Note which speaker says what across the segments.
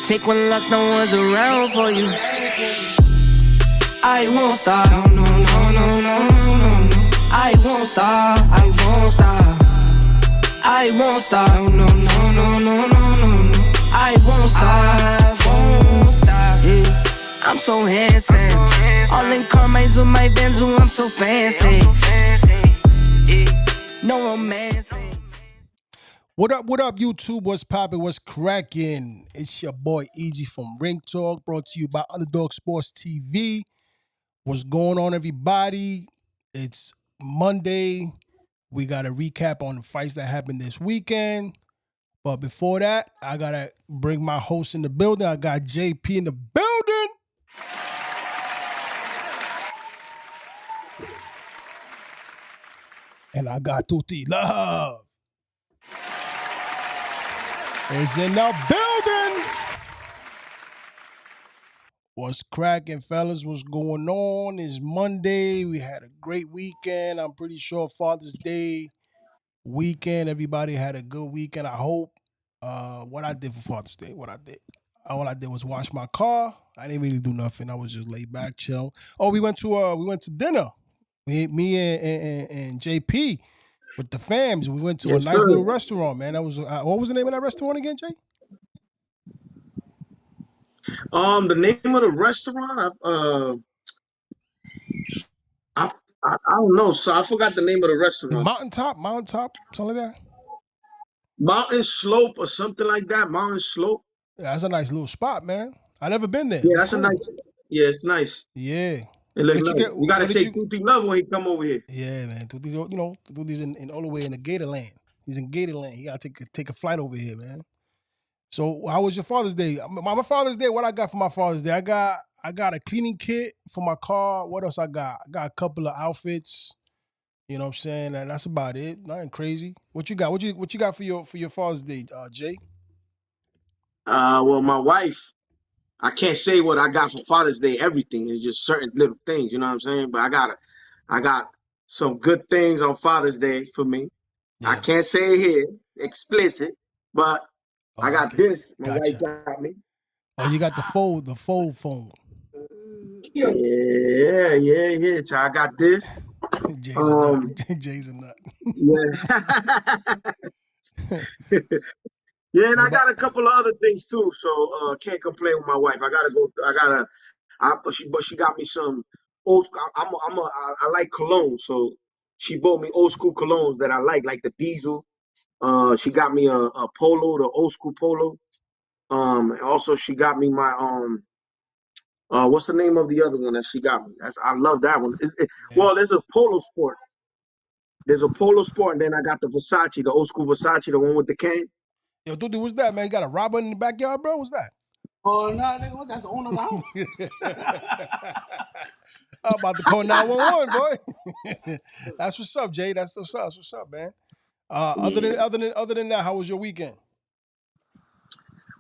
Speaker 1: Take one loss, no one's around for you. I won't stop, no, no, no, no, no, no. I won't stop, I won't stop. I won't stop, no, no, no, no, no, no, no. I won't stop, yeah. I'm so handsome. All in Carmine's with my Benz, I'm so fancy. No romance.
Speaker 2: What up, YouTube? What's poppin'? What's crackin'? It's your boy Easy from Ring Talk, brought to you by Underdog Sports TV. What's going on, everybody? It's Monday. We got a recap on the fights that happened this weekend. But before that, I got to bring my host in the building. I got JP in the building. And I got Tutti Love. Is in the building. What's cracking, fellas? What's going on? It's Monday. We had a great weekend. I'm pretty sure Father's Day weekend, everybody had a good weekend. I hope. What I did for Father's Day, all I did was wash my car. I didn't really do nothing. I was just laid back, chill. Oh, we went to dinner. Me and JP with the fams. We went to a nice little restaurant, man. That was what was the name of that restaurant again, Jay?
Speaker 3: The name of the restaurant, I don't know. So I forgot the name of the restaurant.
Speaker 2: Mountaintop, something like that.
Speaker 3: Mountain Slope or something like that. Mountain Slope.
Speaker 2: Yeah, that's a nice little spot, man. I never been there.
Speaker 3: Yeah, that's cool. A nice. Yeah, it's nice.
Speaker 2: Yeah.
Speaker 3: It look nice. We gotta take Tutti Love when he come over here.
Speaker 2: Yeah, man. Tutti's, Tutti's in all the way in the Gatorland. He's in Gatorland. He gotta take a flight over here, man. So how was your Father's Day? My Father's Day, what I got for my Father's Day? I got a cleaning kit for my car. What else I got? I got a couple of outfits. You know what I'm saying? And that's about it. Nothing crazy. What you got? What you got for your Father's Day, Jay?
Speaker 3: Well, my wife, I can't say what I got for Father's Day, everything. It's just certain little things, you know what I'm saying? But I got some good things on Father's Day for me. Yeah. I can't say it here, explicit, but I got this. My wife got me.
Speaker 2: Oh, you got the fold phone.
Speaker 3: Yeah. So I got this.
Speaker 2: Jay's a nut.
Speaker 3: Yeah. Yeah, and I got a couple of other things too, so can't complain with my wife. But she got me some old school. I like cologne, so she bought me old school colognes that I like the Diesel. She got me a polo, the old school polo. And also she got me my what's the name of the other one that she got me? I love that one. Well, there's a Polo Sport. There's a Polo Sport, and then I got the Versace, the old school Versace, the one with the cane.
Speaker 2: Yo, dude, what's that, man? You got a robber in the backyard, bro? What's that?
Speaker 4: Oh, no, nigga, that's the owner of the house.
Speaker 2: I'm about to call 911, boy. That's what's up, Jay. That's what's up, man. Other than that, how was your weekend?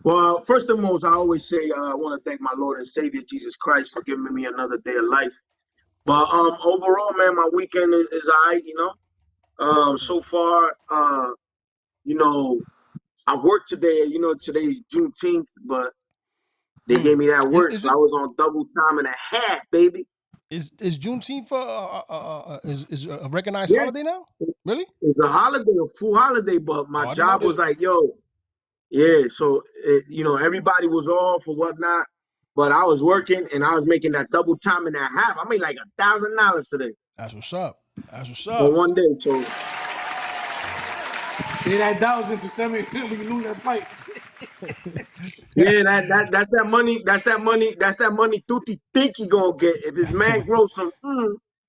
Speaker 3: Well, first and most, I always say I want to thank my Lord and Savior Jesus Christ for giving me another day of life. But overall, man, my weekend is all right, you know. So far, you know, I worked today. You know, today's Juneteenth, but they gave me that work, so I was on double time and a half, baby.
Speaker 2: Is Juneteenth is a recognized holiday now? Really?
Speaker 3: It's a holiday, a full holiday, but my job was like, yo, yeah. So you know, everybody was off or whatnot, but I was working and I was making that double time and a half. I made like $1,000 today.
Speaker 2: That's what's up.
Speaker 3: For one day, so.
Speaker 4: Say that 1,000 to 7 when you lose that fight.
Speaker 3: Yeah, that's that money. That's that money Tutti think he gonna get if his man grows some.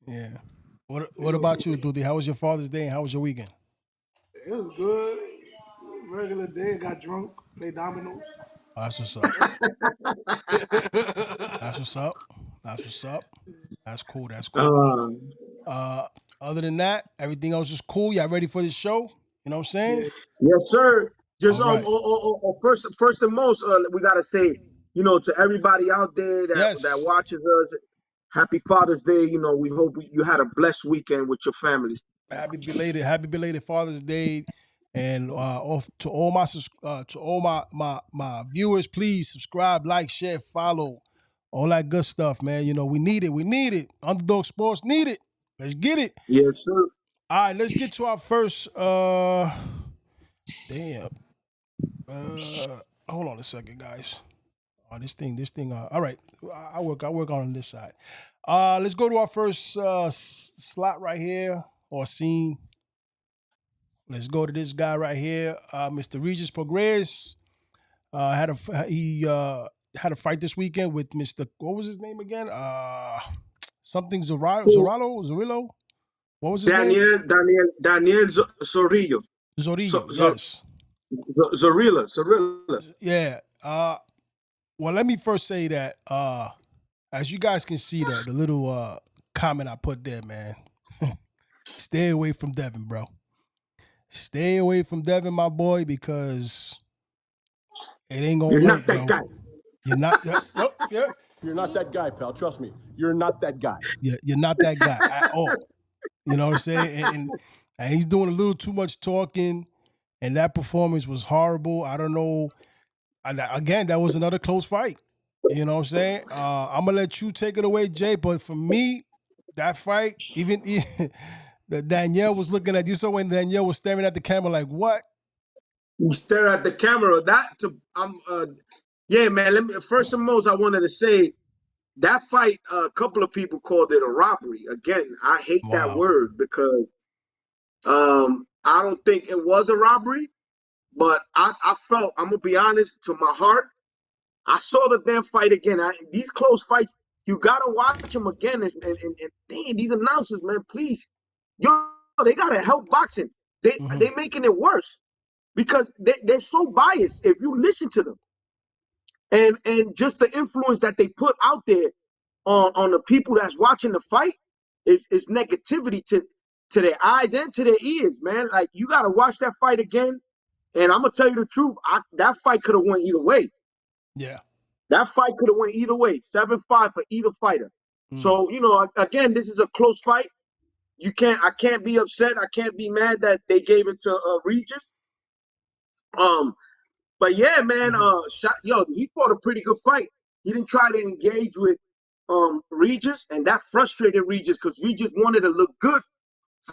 Speaker 2: Yeah. What about you, Tutti? How was your Father's Day and how was your weekend?
Speaker 4: It was good. Regular day. Got drunk. Played dominoes.
Speaker 2: That's what's up. That's what's up. That's cool. Other than that, everything else is cool. Y'all ready for this show? You know what I'm saying?
Speaker 3: Yes, sir. Just
Speaker 2: right.
Speaker 3: first and most, we gotta say, you know, to everybody out there that watches us, happy Father's Day. You know, we hope you had a blessed weekend with your family.
Speaker 2: Happy belated Father's Day. And off to all my viewers, please subscribe, like, share, follow, all that good stuff, man. You know, we need it. We need it. Underdog Sports need it. Let's get it.
Speaker 3: Yes, sir.
Speaker 2: All right, let's get to our first damn. Hold on a second, guys. Oh, this thing. All right, I work on this side. Let's go to our first slot right here or scene. Let's go to this guy right here, Mr. Regis Prograis. He had a fight this weekend with Mr. What was his name again? Something
Speaker 3: Who?
Speaker 2: Zorillo. What was his name?
Speaker 3: Daniel Zorillo.
Speaker 2: Zorillo. Yes.
Speaker 3: Zorilla.
Speaker 2: Yeah. Well, let me first say that as you guys can see the little comment I put there, man. Stay away from Devin, bro. Stay away from Devin, my boy, because it ain't gonna
Speaker 3: You're
Speaker 2: work,
Speaker 3: not that
Speaker 2: bro.
Speaker 3: guy.
Speaker 2: You're not. Yeah.
Speaker 5: You're not that guy, pal. Trust me. You're not that guy.
Speaker 2: You're not that guy at all. You know what I'm saying? And he's doing a little too much talking, and that performance was horrible. I don't know. Again, that was another close fight. You know what I'm saying? I'm gonna let you take it away, Jay. But for me, that fight, even the Danielle was looking at you. So when Danielle was staring at the camera, like, what?
Speaker 3: You stare at the camera. Yeah, man. First and most, I wanted to say that fight. A couple of people called it a robbery. Again, I hate that
Speaker 2: Wow.
Speaker 3: word because I don't think it was a robbery. But I felt, I'm gonna be honest, to my heart, I saw the damn fight again. These close fights, you gotta watch them again. And damn, these announcers, man, please, yo, they gotta help boxing.
Speaker 2: Mm-hmm.
Speaker 3: They making it worse because they're so biased. If you listen to them, and just the influence that they put out there on the people that's watching the fight is negativity to their eyes and to their ears, man. Like you gotta watch that fight again. And I'm gonna tell you the truth, that fight could have went either way.
Speaker 2: Yeah.
Speaker 3: That fight could have went either way, 7-5 for either fighter.
Speaker 2: Mm.
Speaker 3: So again, this is a close fight. I can't be upset. I can't be mad that they gave it to Regis. Um, but yeah, man,
Speaker 2: Mm-hmm.
Speaker 3: he fought a pretty good fight. He didn't try to engage with Regis, and that frustrated Regis because Regis wanted to look good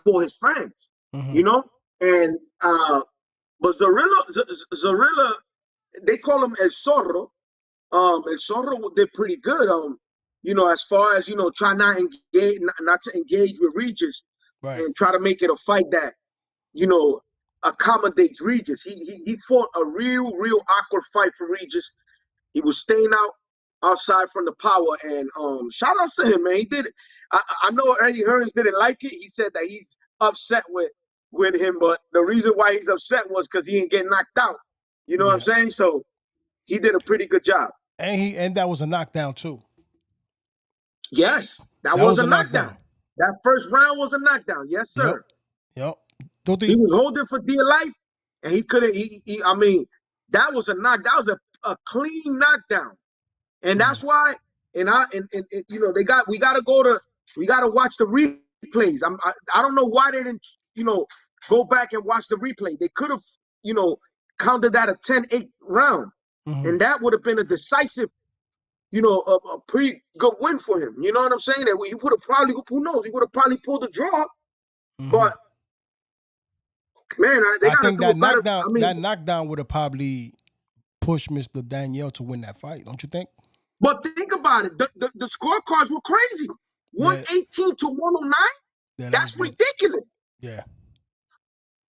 Speaker 3: for his fans,
Speaker 2: Mm-hmm.
Speaker 3: you know. And but Zorilla, they call him El Zorro. El Zorro did pretty good. As far as try not to engage with Regis,
Speaker 2: Right.
Speaker 3: and try to make it a fight that you know accommodates Regis. He fought a real awkward fight for Regis. He was staying outside from the power, and shout out to him, man. He did it. I know Eddie Hearns didn't like it. He said that he's upset with him, but the reason why he's upset was because he didn't get knocked out. You know what I'm
Speaker 2: Yeah.
Speaker 3: saying? So he did a pretty good job.
Speaker 2: And that was a knockdown too.
Speaker 3: Yes, that
Speaker 2: That
Speaker 3: was
Speaker 2: was
Speaker 3: a
Speaker 2: a
Speaker 3: knockdown.
Speaker 2: knockdown.
Speaker 3: That first round was a knockdown. Yes,
Speaker 2: Yep.
Speaker 3: sir.
Speaker 2: Yep.
Speaker 3: He
Speaker 2: Doti.
Speaker 3: was holding for dear life, and he couldn't. I mean, that was a knock. That was a clean knockdown, and
Speaker 2: Mm-hmm.
Speaker 3: that's why. And we gotta watch the replays. I don't know why they didn't go back and watch the replay. They could have counted that a 10-8 round,
Speaker 2: Mm-hmm.
Speaker 3: and that would have been a decisive a pretty good win for him. You know what I'm saying? That he would have probably, who knows, he would have probably pulled a draw.
Speaker 2: Mm-hmm.
Speaker 3: But man, they
Speaker 2: I
Speaker 3: got to
Speaker 2: think
Speaker 3: do a better. I mean,
Speaker 2: that knockdown would have probably pushed Mr. Danielle to win that fight, don't you think?
Speaker 3: but think about it. The scorecards were crazy.
Speaker 2: Yeah.
Speaker 3: 118 to 109.
Speaker 2: Yeah, that was
Speaker 3: That's
Speaker 2: good.
Speaker 3: ridiculous.
Speaker 2: Yeah.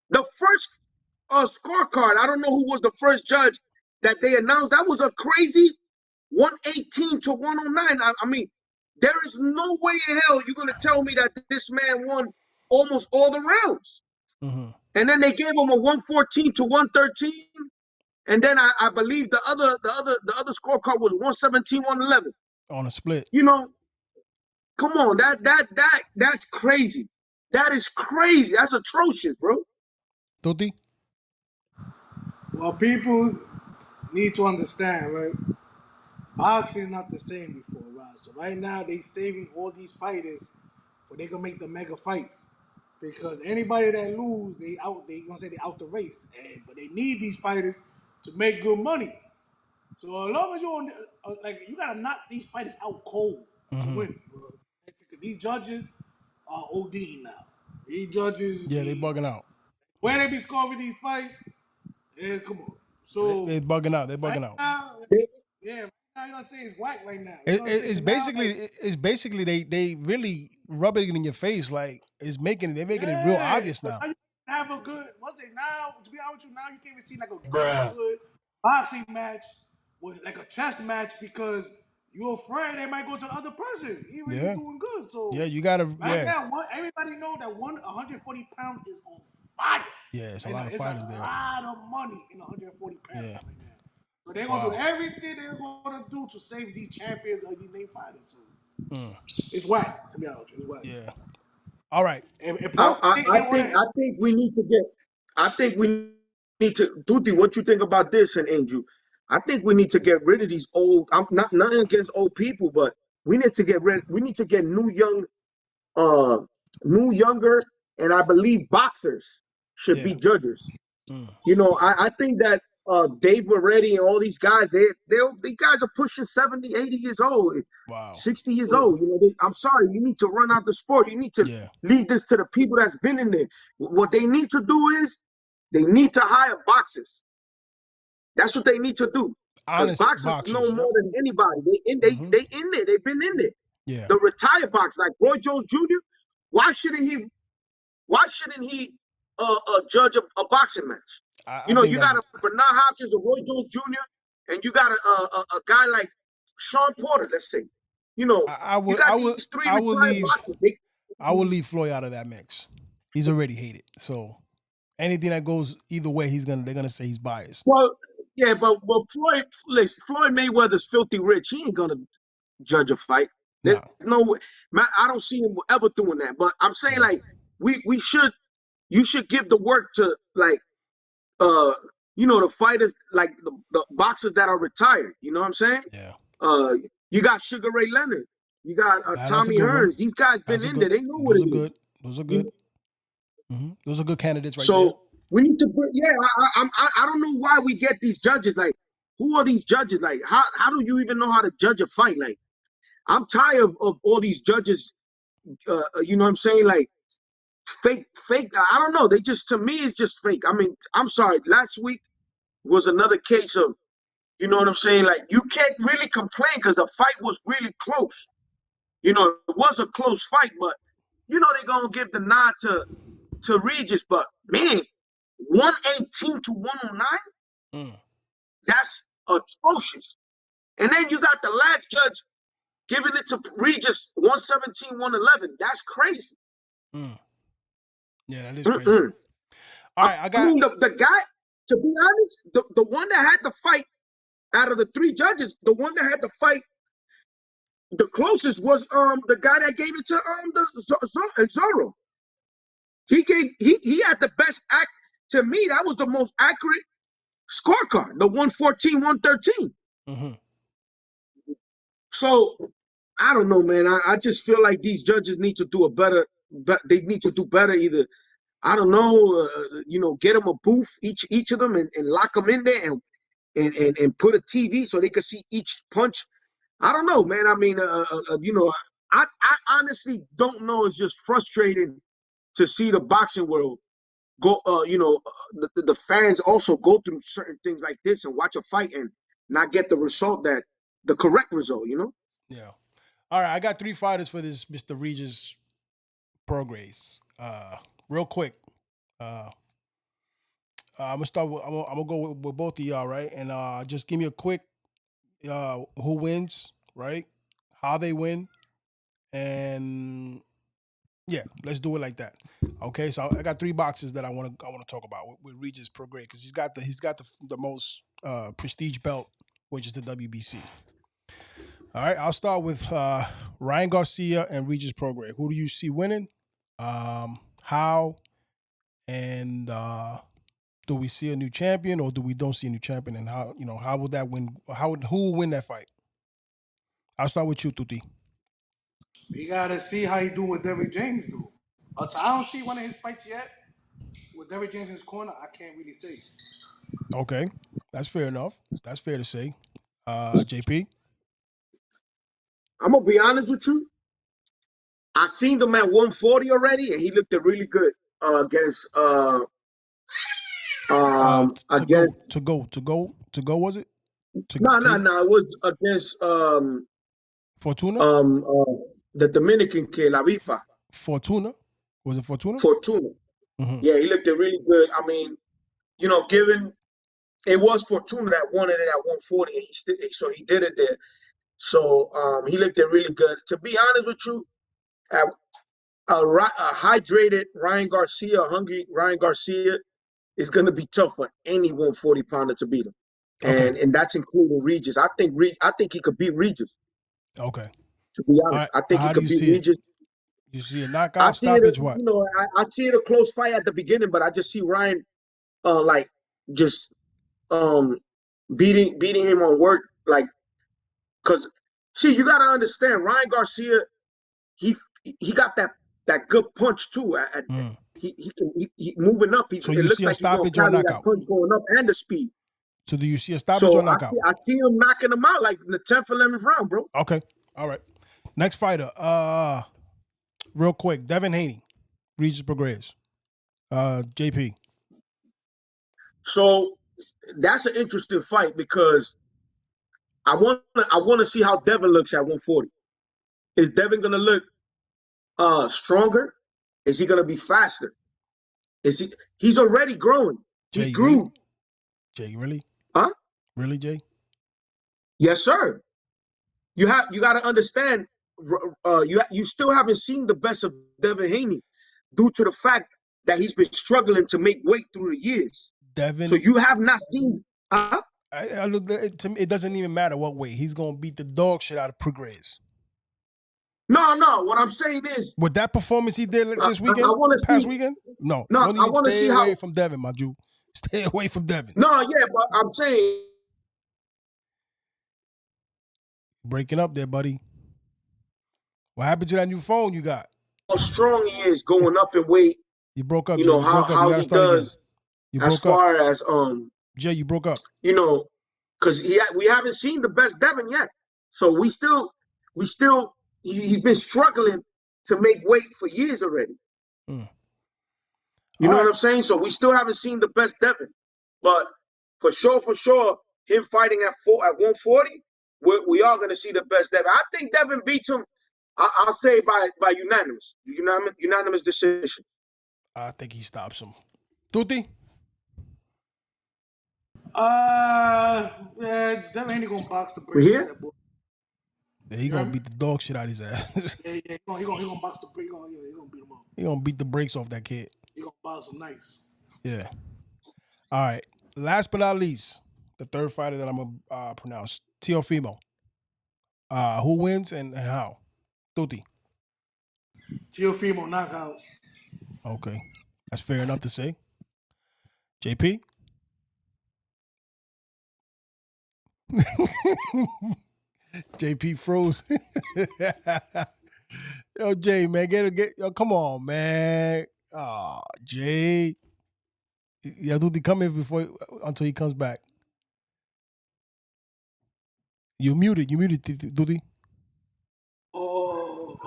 Speaker 3: The first scorecard, I don't know who was the first judge that they announced. That was a crazy 118 to 109. I mean, there is no way in hell you're going to tell me that this man won almost all the rounds.
Speaker 2: Mm-hmm.
Speaker 3: And then they gave him a 114 to 113. And then I believe the other scorecard was 117, 111.
Speaker 2: On a split.
Speaker 3: Come on, that's crazy. That is crazy. That's atrocious, bro.
Speaker 2: Doti?
Speaker 4: Well, people need to understand, right? Boxing is not the same before, right? So right now they saving all these fighters for they gonna make the mega fights. because anybody that lose, they gonna say they out the race, but they need these fighters to make good money. So as long as you on, like you gotta knock these fighters out cold to win, bro. These judges are ODing now. These judges,
Speaker 2: Yeah, they bugging out.
Speaker 4: where they be scoring these fights, come on.
Speaker 2: They
Speaker 4: So
Speaker 2: bugging out. They
Speaker 4: right
Speaker 2: bugging out.
Speaker 4: now, yeah, right now you know what I'm saying, it's whack right now. You know what I'm saying?
Speaker 2: It's
Speaker 4: So now,
Speaker 2: basically
Speaker 4: like,
Speaker 2: they really rubbing it in your face, like they're making it real
Speaker 4: yeah,
Speaker 2: obvious
Speaker 4: so
Speaker 2: now.
Speaker 4: now you have a good. What's it now? To be honest with you, now you can't even see like a good boxing match with like a chess match because you're afraid they might go to the other person, even if you're
Speaker 2: Yeah,
Speaker 4: doing good. So
Speaker 2: yeah, you gotta,
Speaker 4: right now, everybody know that 140 pounds is on fire.
Speaker 2: yeah, it's a
Speaker 4: Right
Speaker 2: lot
Speaker 4: now,
Speaker 2: of
Speaker 4: it's a
Speaker 2: fighters there.
Speaker 4: lot of money in 140 pounds
Speaker 2: Yeah,
Speaker 4: right now. So they're gonna do
Speaker 2: wow.
Speaker 4: everything they're gonna do to save these champions of these main fighters. So
Speaker 2: Mm,
Speaker 4: it's whack, to be honest. It's whack.
Speaker 2: yeah. All right.
Speaker 4: And
Speaker 3: I,
Speaker 4: Pro
Speaker 3: I, I
Speaker 4: ain't
Speaker 3: think
Speaker 4: wanna.
Speaker 3: I think we need to get. I think we need to. Duty, what you think about this, and Angel? I think we need to get rid of these old. I'm not nothing against old people, but we need to get rid. We need to get uh, new younger, and I believe boxers should
Speaker 2: Yeah.
Speaker 3: be judges.
Speaker 2: Mm,
Speaker 3: You know, I think that Dave Moretti and all these guys, these guys are pushing 70, 80 years old,
Speaker 2: wow.
Speaker 3: 60 years old. You know, I'm sorry, you need to run out the sport. You need to
Speaker 2: Yeah.
Speaker 3: leave this to the people that's been in there. What they need to do is they need to hire boxers. That's what they need to do. Because
Speaker 2: Honest
Speaker 3: boxers
Speaker 2: boxers.
Speaker 3: know
Speaker 2: Yep.
Speaker 3: more than anybody.
Speaker 2: Hmm.
Speaker 3: They in there. They've been in there.
Speaker 2: Yeah.
Speaker 3: The retired boxers like Roy Jones Jr. Why shouldn't he why shouldn't he judge a boxing match? You
Speaker 2: I
Speaker 3: know,
Speaker 2: think
Speaker 3: you
Speaker 2: that
Speaker 3: got a Bernard Hopkins, a Roy Jones Jr., and you got a guy like Sean Porter, let's say. You know,
Speaker 2: I
Speaker 3: you
Speaker 2: would
Speaker 3: got these three retired boxers.
Speaker 2: I would leave Floyd out of that mix. He's already hated. So anything that goes either way, they're gonna say he's biased.
Speaker 3: Well, yeah, but Floyd, listen, Floyd Mayweather's filthy rich. He ain't gonna judge a fight. There's
Speaker 2: No.
Speaker 3: no way. Man, I don't see him ever doing that. But I'm saying
Speaker 2: Yeah.
Speaker 3: like we should you should give the work to like uh the fighters like the boxers that are retired. You know what I'm saying?
Speaker 2: Yeah.
Speaker 3: Uh, you got Sugar Ray Leonard. You got
Speaker 2: That's a
Speaker 3: Tommy
Speaker 2: good one.
Speaker 3: Hearns. These guys been
Speaker 2: That's a
Speaker 3: in there.
Speaker 2: good.
Speaker 3: They know what
Speaker 2: Those
Speaker 3: it
Speaker 2: are
Speaker 3: is.
Speaker 2: good. Those are good.
Speaker 3: You-
Speaker 2: Those are good candidates right there.
Speaker 3: So we need to put. Yeah, I don't know why we get these judges. Like, who are these judges? Like, how do you even know how to judge a fight? Like, I'm tired of all these judges. You know what I'm saying? Like, fake. I don't know. They just to me it's just fake. I mean, I'm sorry. Last week was another case of. You know what I'm saying? Like, you can't really complain because the fight was really close. You know, it was a close fight, but they're gonna give the nod to Regis. But man, 118 to 109,
Speaker 2: Mm,
Speaker 3: that's atrocious. And then you got the last judge giving it to Regis 117, 111. That's crazy.
Speaker 2: mm. Yeah, that is crazy.
Speaker 3: Mm-mm.
Speaker 2: All right, I
Speaker 3: I
Speaker 2: got.
Speaker 3: mean, the guy, to be honest, the one that had the fight out of the three judges, the one that had the fight the closest was the guy that gave it to the Zorro. He had the best act to me. That was the most accurate scorecard, the 114, 113.
Speaker 2: Mm-hmm.
Speaker 3: So I don't know, man. I just feel like these judges need to do a better. They need to do better. Either I don't know, get them a booth each of them and lock them in there and put a TV so they can see each punch. I don't know, man. I mean, I honestly don't know. It's just frustrating to see the boxing world go. The fans also go through certain things like this and watch a fight and not get the correct result. You know.
Speaker 2: Yeah. All right, I got 3 fighters for this Mr. Regis Prograis. Real quick. I'm gonna start. I'm gonna go with both of y'all, right? And just give me a quick who wins, right? How they win, and yeah, let's do it like that. Okay, so I got 3 boxes that I want to talk about with Regis Prograis because he's got the most prestige belt, which is the WBC. All right, I'll start with Ryan Garcia and Regis Prograis. Who do you see winning? How? And do we see a new champion or do we don't see a new champion? And how would that win? Who will win that fight? I'll start with you, Tuti.
Speaker 4: You gotta see how he do what Derrick James do. So I don't see one of his fights yet. With Derrick James in his corner, I can't really say.
Speaker 2: Okay, that's fair enough. That's fair to say. JP.
Speaker 3: I'm gonna be honest with you. I seen him at 140 already, and he looked really good against
Speaker 2: To go,
Speaker 3: against
Speaker 2: was it? To
Speaker 3: no.
Speaker 2: take
Speaker 3: It was against
Speaker 2: Fortuna?
Speaker 3: the Dominican kid La Vipa
Speaker 2: Fortuna? Was it Fortuna?
Speaker 3: Fortuna.
Speaker 2: Mm-hmm.
Speaker 3: Yeah, he looked really good. I mean, given it was Fortuna that wanted it at 140, and so he did it there. So he looked really good. To be honest with you, a hydrated Ryan Garcia, a hungry Ryan Garcia, is going to be tough for any 140 pounder to beat him,
Speaker 2: Okay.
Speaker 3: and that's including Regis. I think he could beat Regis.
Speaker 2: Okay.
Speaker 3: To be
Speaker 2: All
Speaker 3: honest,
Speaker 2: right.
Speaker 3: I think he
Speaker 2: How do
Speaker 3: could
Speaker 2: you
Speaker 3: beat
Speaker 2: see it?
Speaker 3: Regis.
Speaker 2: You see a
Speaker 3: I
Speaker 2: knockout,
Speaker 3: see it,
Speaker 2: stoppage, what?
Speaker 3: I see it a close fight at the beginning, but I just see Ryan, like just beating him on work, like, cause see, you gotta understand, Ryan Garcia, he got that good punch too.
Speaker 2: Mm.
Speaker 3: He moving up.
Speaker 2: So
Speaker 3: It
Speaker 2: you
Speaker 3: looks
Speaker 2: see a
Speaker 3: like he's gonna
Speaker 2: stoppage or
Speaker 3: carry that
Speaker 2: knockout?
Speaker 3: punch going up and the speed.
Speaker 2: So do you see a stoppage
Speaker 3: So
Speaker 2: or knockout?
Speaker 3: I see him knocking him out like in the 10th, 11th round, bro.
Speaker 2: Okay. All right. Next fighter. Real quick, Devin Haney, Regis Prograis. JP.
Speaker 3: So that's an interesting fight because I want to see how Devin looks at 140. Is Devin gonna look stronger? Is he gonna be faster? He's already growing. He
Speaker 2: Jay, really?
Speaker 3: grew.
Speaker 2: Jay, really?
Speaker 3: Huh?
Speaker 2: Really, Jay?
Speaker 3: Yes, sir. You got to understand. You still haven't seen the best of Devin Haney due to the fact that he's been struggling to make weight through the years.
Speaker 2: Devin.
Speaker 3: So you have not seen.
Speaker 2: To me, it doesn't even matter what weight. He's gonna beat the dog shit out of Prograis.
Speaker 3: No. What I'm saying is,
Speaker 2: With that performance he did this weekend,
Speaker 3: I want to see.
Speaker 2: weekend, no.
Speaker 3: No,
Speaker 2: You
Speaker 3: I
Speaker 2: need to
Speaker 3: want to
Speaker 2: stay
Speaker 3: see
Speaker 2: away
Speaker 3: how.
Speaker 2: from Devin, my Jew. Stay away from Devin.
Speaker 3: No, yeah, but I'm saying
Speaker 2: Breaking up there, buddy. What happened to that new phone you got?
Speaker 3: how strong he is going up in weight.
Speaker 2: You broke up,
Speaker 3: You
Speaker 2: Jay.
Speaker 3: know
Speaker 2: You broke up. You
Speaker 3: how
Speaker 2: gotta
Speaker 3: he
Speaker 2: start
Speaker 3: does
Speaker 2: again. You
Speaker 3: as
Speaker 2: broke up.
Speaker 3: far as
Speaker 2: Jay, you broke up.
Speaker 3: because we haven't seen the best Devin yet. So he's been struggling to make weight for years already.
Speaker 2: Mm.
Speaker 3: You know
Speaker 2: All
Speaker 3: what
Speaker 2: right.
Speaker 3: I'm saying? So we still haven't seen the best Devin. But for sure, him fighting at 140, we are going to see the best Devin. I think Devin beats him. I'll say by unanimous decision.
Speaker 2: I think he stops him. Tuti?
Speaker 4: Yeah, Devin Haney gonna box the
Speaker 3: We
Speaker 4: brakes off
Speaker 3: here?
Speaker 4: that boy.
Speaker 2: Yeah, he gonna beat the dog shit out of his ass.
Speaker 4: Yeah, he gonna box the brakes. He gonna beat him up.
Speaker 2: He gonna beat the brakes off that kid.
Speaker 4: He gonna box him nice.
Speaker 2: Yeah. All right. Last but not least, the third fighter that I'm gonna pronounce, Teofimo. Who wins and how? Tuti.
Speaker 4: Teofimo knockout.
Speaker 2: Okay. That's fair enough to say. JP? JP froze. Yo, Jay, man, yo, come on, man. Oh, Jay. Yeah, Tuti, come here until he comes back. You muted, Tuti.
Speaker 4: Oh.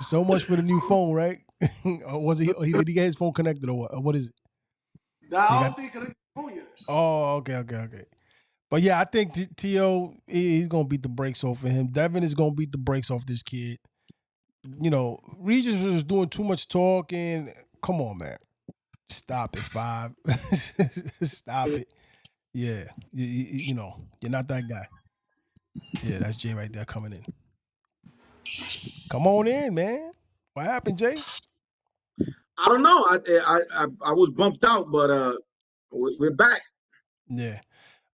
Speaker 2: So much for the new phone, right? Or did he get his phone connected or what? Or what is it?
Speaker 4: Nah, I don't think it's phone yet.
Speaker 2: Oh, okay. But yeah, I think T.O. he's gonna beat the brakes off of him. Devin is gonna beat the brakes off this kid. Regis was doing too much talking. Come on, man. Stop it, 5. Stop it. Yeah, you're not that guy. Yeah, that's Jay right there coming in. Come on in, man. What happened, Jay?
Speaker 3: I don't know. I was bumped out, but we're back.
Speaker 2: Yeah.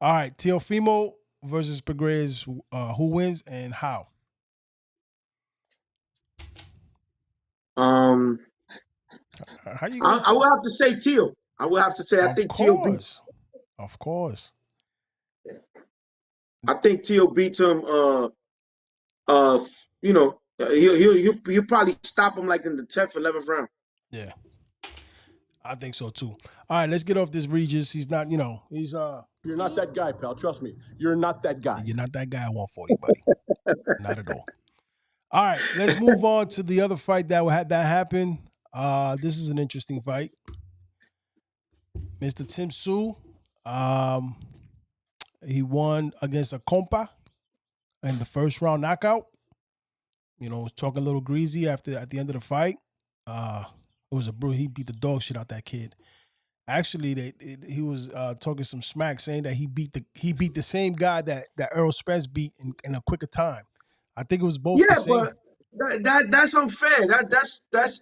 Speaker 2: All right, Teofimo versus Prograis. Who wins and how? How you gonna
Speaker 3: I will have to say Teal. I will have to say I think Teal beats.
Speaker 2: Of course.
Speaker 3: I think Teal beats him. He'll probably stop him like in the 10th, 11th round.
Speaker 2: Yeah. I think so too. All right, let's get off this Regis. He's not, he's
Speaker 5: You're not that guy, pal. Trust me. You're not that guy.
Speaker 2: You're not that guy at 140, buddy. Not at all. All right, let's move on to the other fight that happened. This is an interesting fight. Mr. Tim Tszyu, he won against a compa in the first round knockout. Was talking a little greasy at the end of the fight. It was he beat the dog shit out that kid. Actually, he was talking some smack, saying that he beat the same guy that Earl Spence beat in a quicker time. I think it was both the same.
Speaker 3: But that's unfair. That's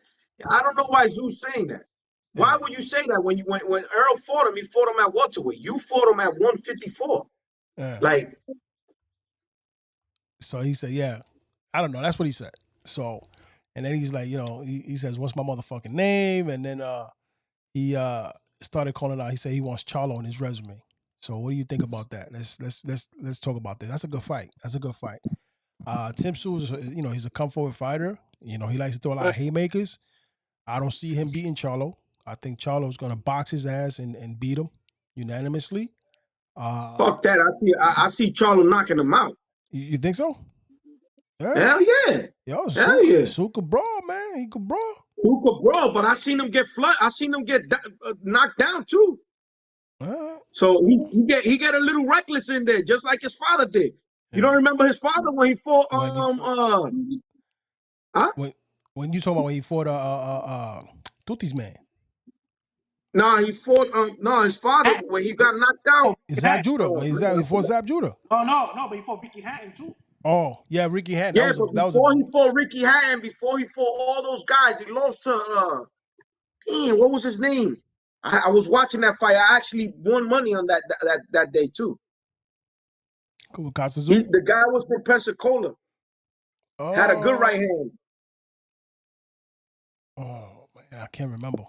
Speaker 3: I don't know why Zoo's saying that. Why would you say that when Earl fought him? He fought him at welterweight. You fought him at 154. Like,
Speaker 2: so he said, yeah, I don't know. That's what he said. So, and then he's like, he says, "What's my motherfucking name?" And then he started calling out. He said he wants Charlo on his resume. So, what do you think about that? Let's talk about that. That's a good fight. Tim Tszyu is, he's a come forward fighter. He likes to throw a lot of haymakers. I don't see him beating Charlo. I think Charlo's going to box his ass and beat him unanimously.
Speaker 3: Fuck that. I see Charlo knocking him out.
Speaker 2: You think so?
Speaker 3: Yeah. Hell yeah.
Speaker 2: Yo, Tszyu could brawl, man. He could brawl.
Speaker 3: Tszyu could brawl, but I seen him get I seen him get knocked down too. So he get a little reckless in there, just like his father did. You don't remember his father when he fought
Speaker 2: When you talking about when he fought Tuti's man?
Speaker 3: Nah, he fought his father when he got knocked out.
Speaker 2: Zab Judah. He fought Zab Judah.
Speaker 4: No, but he fought Ricky Hatton too.
Speaker 2: Oh, yeah, Ricky Hatton.
Speaker 3: Yeah, he fought Ricky Hatton, before he fought all those guys, he lost to what was his name? I was watching that fight. I actually won money on that day too.
Speaker 2: Cool.
Speaker 3: The guy was from Pensacola. Oh. Had a good right hand.
Speaker 2: Oh man, I can't remember.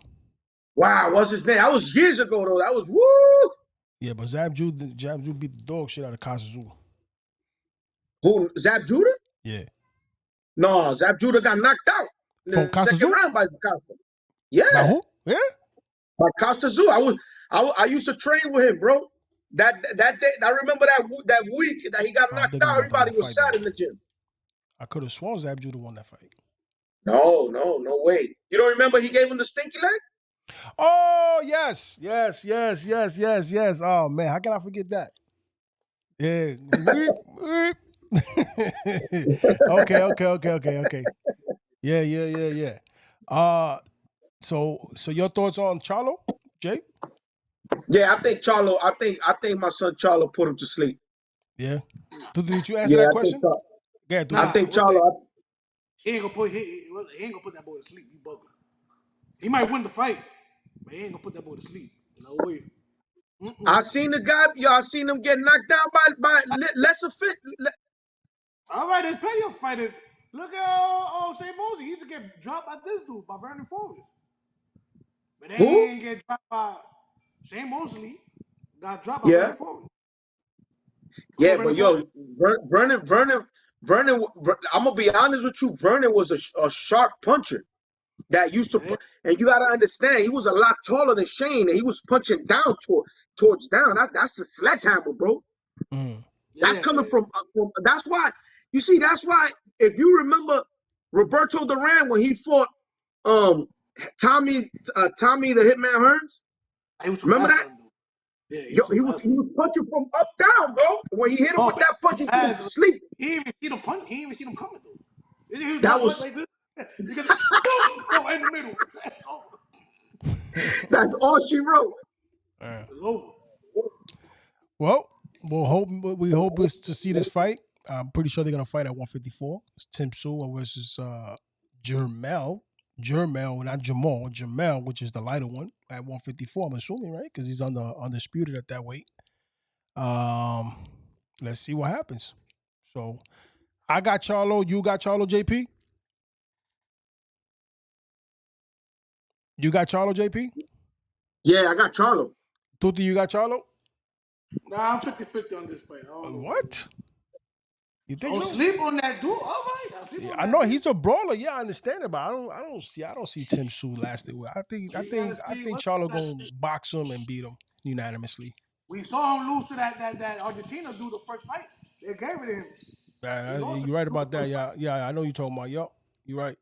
Speaker 3: Wow, what's his name? That was years ago though. That was woo.
Speaker 2: Yeah, but Zab Judah beat the dog shit out of Casazu.
Speaker 3: Who? Zab Judah?
Speaker 2: Yeah.
Speaker 3: No, Zab Judah got knocked out in the second round by Costa. Yeah.
Speaker 2: By who? Yeah.
Speaker 3: By Costa Zoo. I used to train with him, bro. That day, I remember that week that he got knocked out. Everybody was sad in the gym.
Speaker 2: I could have sworn Zab Judah won that fight.
Speaker 3: No way. You don't remember he gave him the stinky leg?
Speaker 2: Oh yes. Oh man, how can I forget that? Yeah. Okay. Yeah. So your thoughts on Charlo, Jay?
Speaker 3: Yeah, I think my son Charlo put him to sleep.
Speaker 2: Yeah. Did you answer that question?
Speaker 3: I think Charlo.
Speaker 4: He ain't gonna put that boy to sleep. You bugging. He might win the fight, but he ain't gonna put that boy to sleep. No way.
Speaker 3: I seen the guy. I seen him get knocked down by lesser fit.
Speaker 4: All right, there's plenty of fighters. Look at Shane Mosley. He used to get dropped by this dude, by Vernon Forrest. But they didn't get dropped by Shane Mosley. Got dropped by Vernon Forrest.
Speaker 3: Yeah, but Vernon. I'm gonna be honest with you. Vernon was a sharp puncher that used to, and you gotta understand, he was a lot taller than Shane, and he was punching down towards down. That's the sledgehammer, bro. That's coming from. That's why. You see, that's why. If you remember Roberto Duran when he fought Tommy the Hitman Hearns, remember that?
Speaker 4: Yeah,
Speaker 3: he was punching from up down, bro. When he hit him with that punch, he was asleep.
Speaker 4: He didn't even see them punch. He didn't even see them coming though.
Speaker 3: That was
Speaker 4: like this. Go in the middle.
Speaker 3: That's all she wrote.
Speaker 4: It's over.
Speaker 2: Well, we hope to see this fight. I'm pretty sure they're gonna fight at 154. It's Tim Tszyu versus Jermell, not Jamal. Jermell, which is the lighter one, at 154. I'm assuming, right? Because he's undisputed at that weight. Let's see what happens. So, I got Charlo. You got Charlo, JP. You got Charlo, JP?
Speaker 3: Yeah, I got Charlo.
Speaker 2: Tuti, you got Charlo?
Speaker 4: Nah, I'm 50-50 on this fight.
Speaker 2: What? You think
Speaker 4: Don't
Speaker 2: so?
Speaker 4: sleep on that dude. All right, don't sleep
Speaker 2: Yeah,
Speaker 4: on
Speaker 2: I
Speaker 4: that
Speaker 2: know
Speaker 4: dude.
Speaker 2: he's a brawler. Yeah, I understand it, but I don't see Tim Tszyu lasting well.
Speaker 4: We gotta
Speaker 2: I
Speaker 4: see
Speaker 2: think
Speaker 4: what
Speaker 2: Charlo gonna box him and beat him unanimously.
Speaker 4: we saw him lose to that Argentina dude the first fight. They gave it to him. He lost to
Speaker 2: You're right
Speaker 4: him the
Speaker 2: about that.
Speaker 4: first fight.
Speaker 2: Yeah, I know you're talking about. Yup, you're right.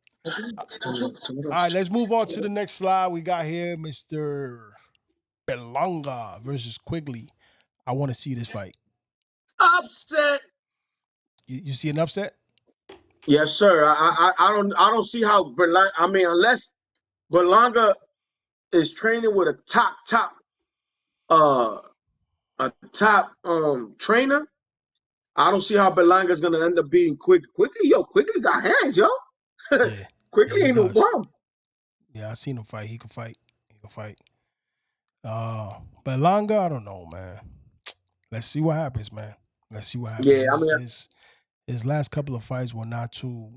Speaker 3: Tomorrow.
Speaker 2: All right, let's move on to the next slide. We got here Mr. Belonga versus Quigley. I want to see this fight.
Speaker 3: Upset.
Speaker 2: You see an upset?
Speaker 3: Yes, sir. I don't see how Berlanga. I mean, unless Berlanga is training with a top uh trainer, I don't see how Berlanga's gonna end up being quickly. Yo, quickly got hands, yo.
Speaker 2: Yeah, yeah,
Speaker 3: Quickly
Speaker 2: he
Speaker 3: ain't no
Speaker 2: does.
Speaker 3: bum.
Speaker 2: Yeah, I seen him fight. He can fight. He can fight. Belonga, I don't know, man. Let's see what happens, man. Let's see what happens.
Speaker 3: Yeah, I mean,
Speaker 2: His last couple of fights were not too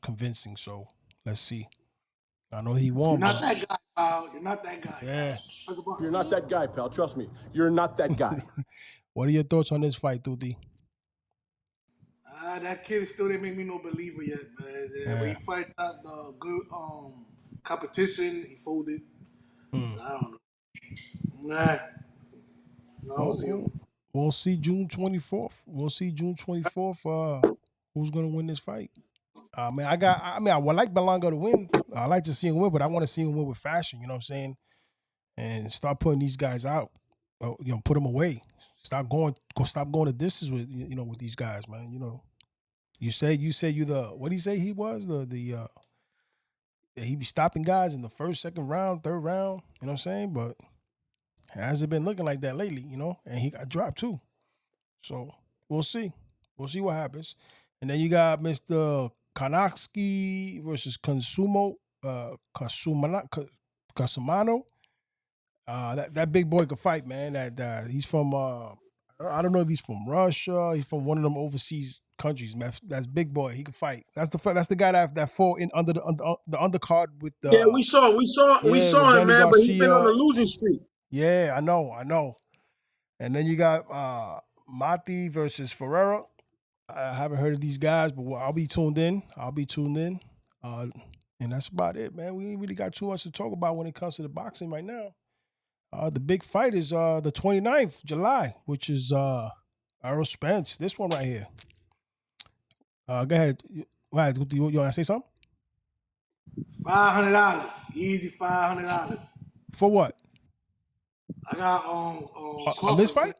Speaker 2: convincing. So let's see. I know he
Speaker 4: You're
Speaker 2: won,
Speaker 4: not
Speaker 2: but
Speaker 4: that guy, pal. You're not that guy,
Speaker 2: yeah.
Speaker 5: You're not that guy, pal. Trust me. You're not that guy.
Speaker 2: What are your thoughts on this fight, Tuti?
Speaker 4: That kid still didn't make me no believer yet, man. Yeah, when he
Speaker 2: Yeah.
Speaker 4: fight the good competition, he folded.
Speaker 2: Hmm.
Speaker 4: So I don't know. Nah, no, I don't
Speaker 2: Well,
Speaker 4: see him.
Speaker 2: we'll see June 24th. We'll see June 24th. Who's gonna win this fight? I would like Belonga to win. I like to see him win, but I want to see him win with fashion. You know what I'm saying? And start putting these guys out. Put them away. Stop going the distance with with these guys, man. You say you the what do you say he was he be stopping guys in the first, second round, third round. You know what I'm saying? But it hasn't been looking like that lately. And he got dropped too. So we'll see. We'll see what happens. And then you got Mr. Kanaki versus Kasumano. That big boy could fight, man. That he's from I don't know if he's from Russia. He's from one of them overseas countries. Man, that's big boy. He can fight. That's the guy that fought in under the undercard with
Speaker 3: yeah, we
Speaker 2: with
Speaker 3: saw him,
Speaker 2: Danny
Speaker 3: man. But he been on
Speaker 2: Garcia.
Speaker 3: a losing streak.
Speaker 2: Yeah, I know. And then you got Mati versus Ferreira. I haven't heard of these guys, but I'll be tuned in. Uh, and that's about it, man. We ain't really got too much to talk about when it comes to the boxing right now. The big fight is the 29th July, which is Errol Spence. This one right here. Go ahead. You want to say something?
Speaker 4: $500, easy $500.
Speaker 2: For what?
Speaker 4: I got
Speaker 2: On this
Speaker 4: Crawford.
Speaker 2: fight?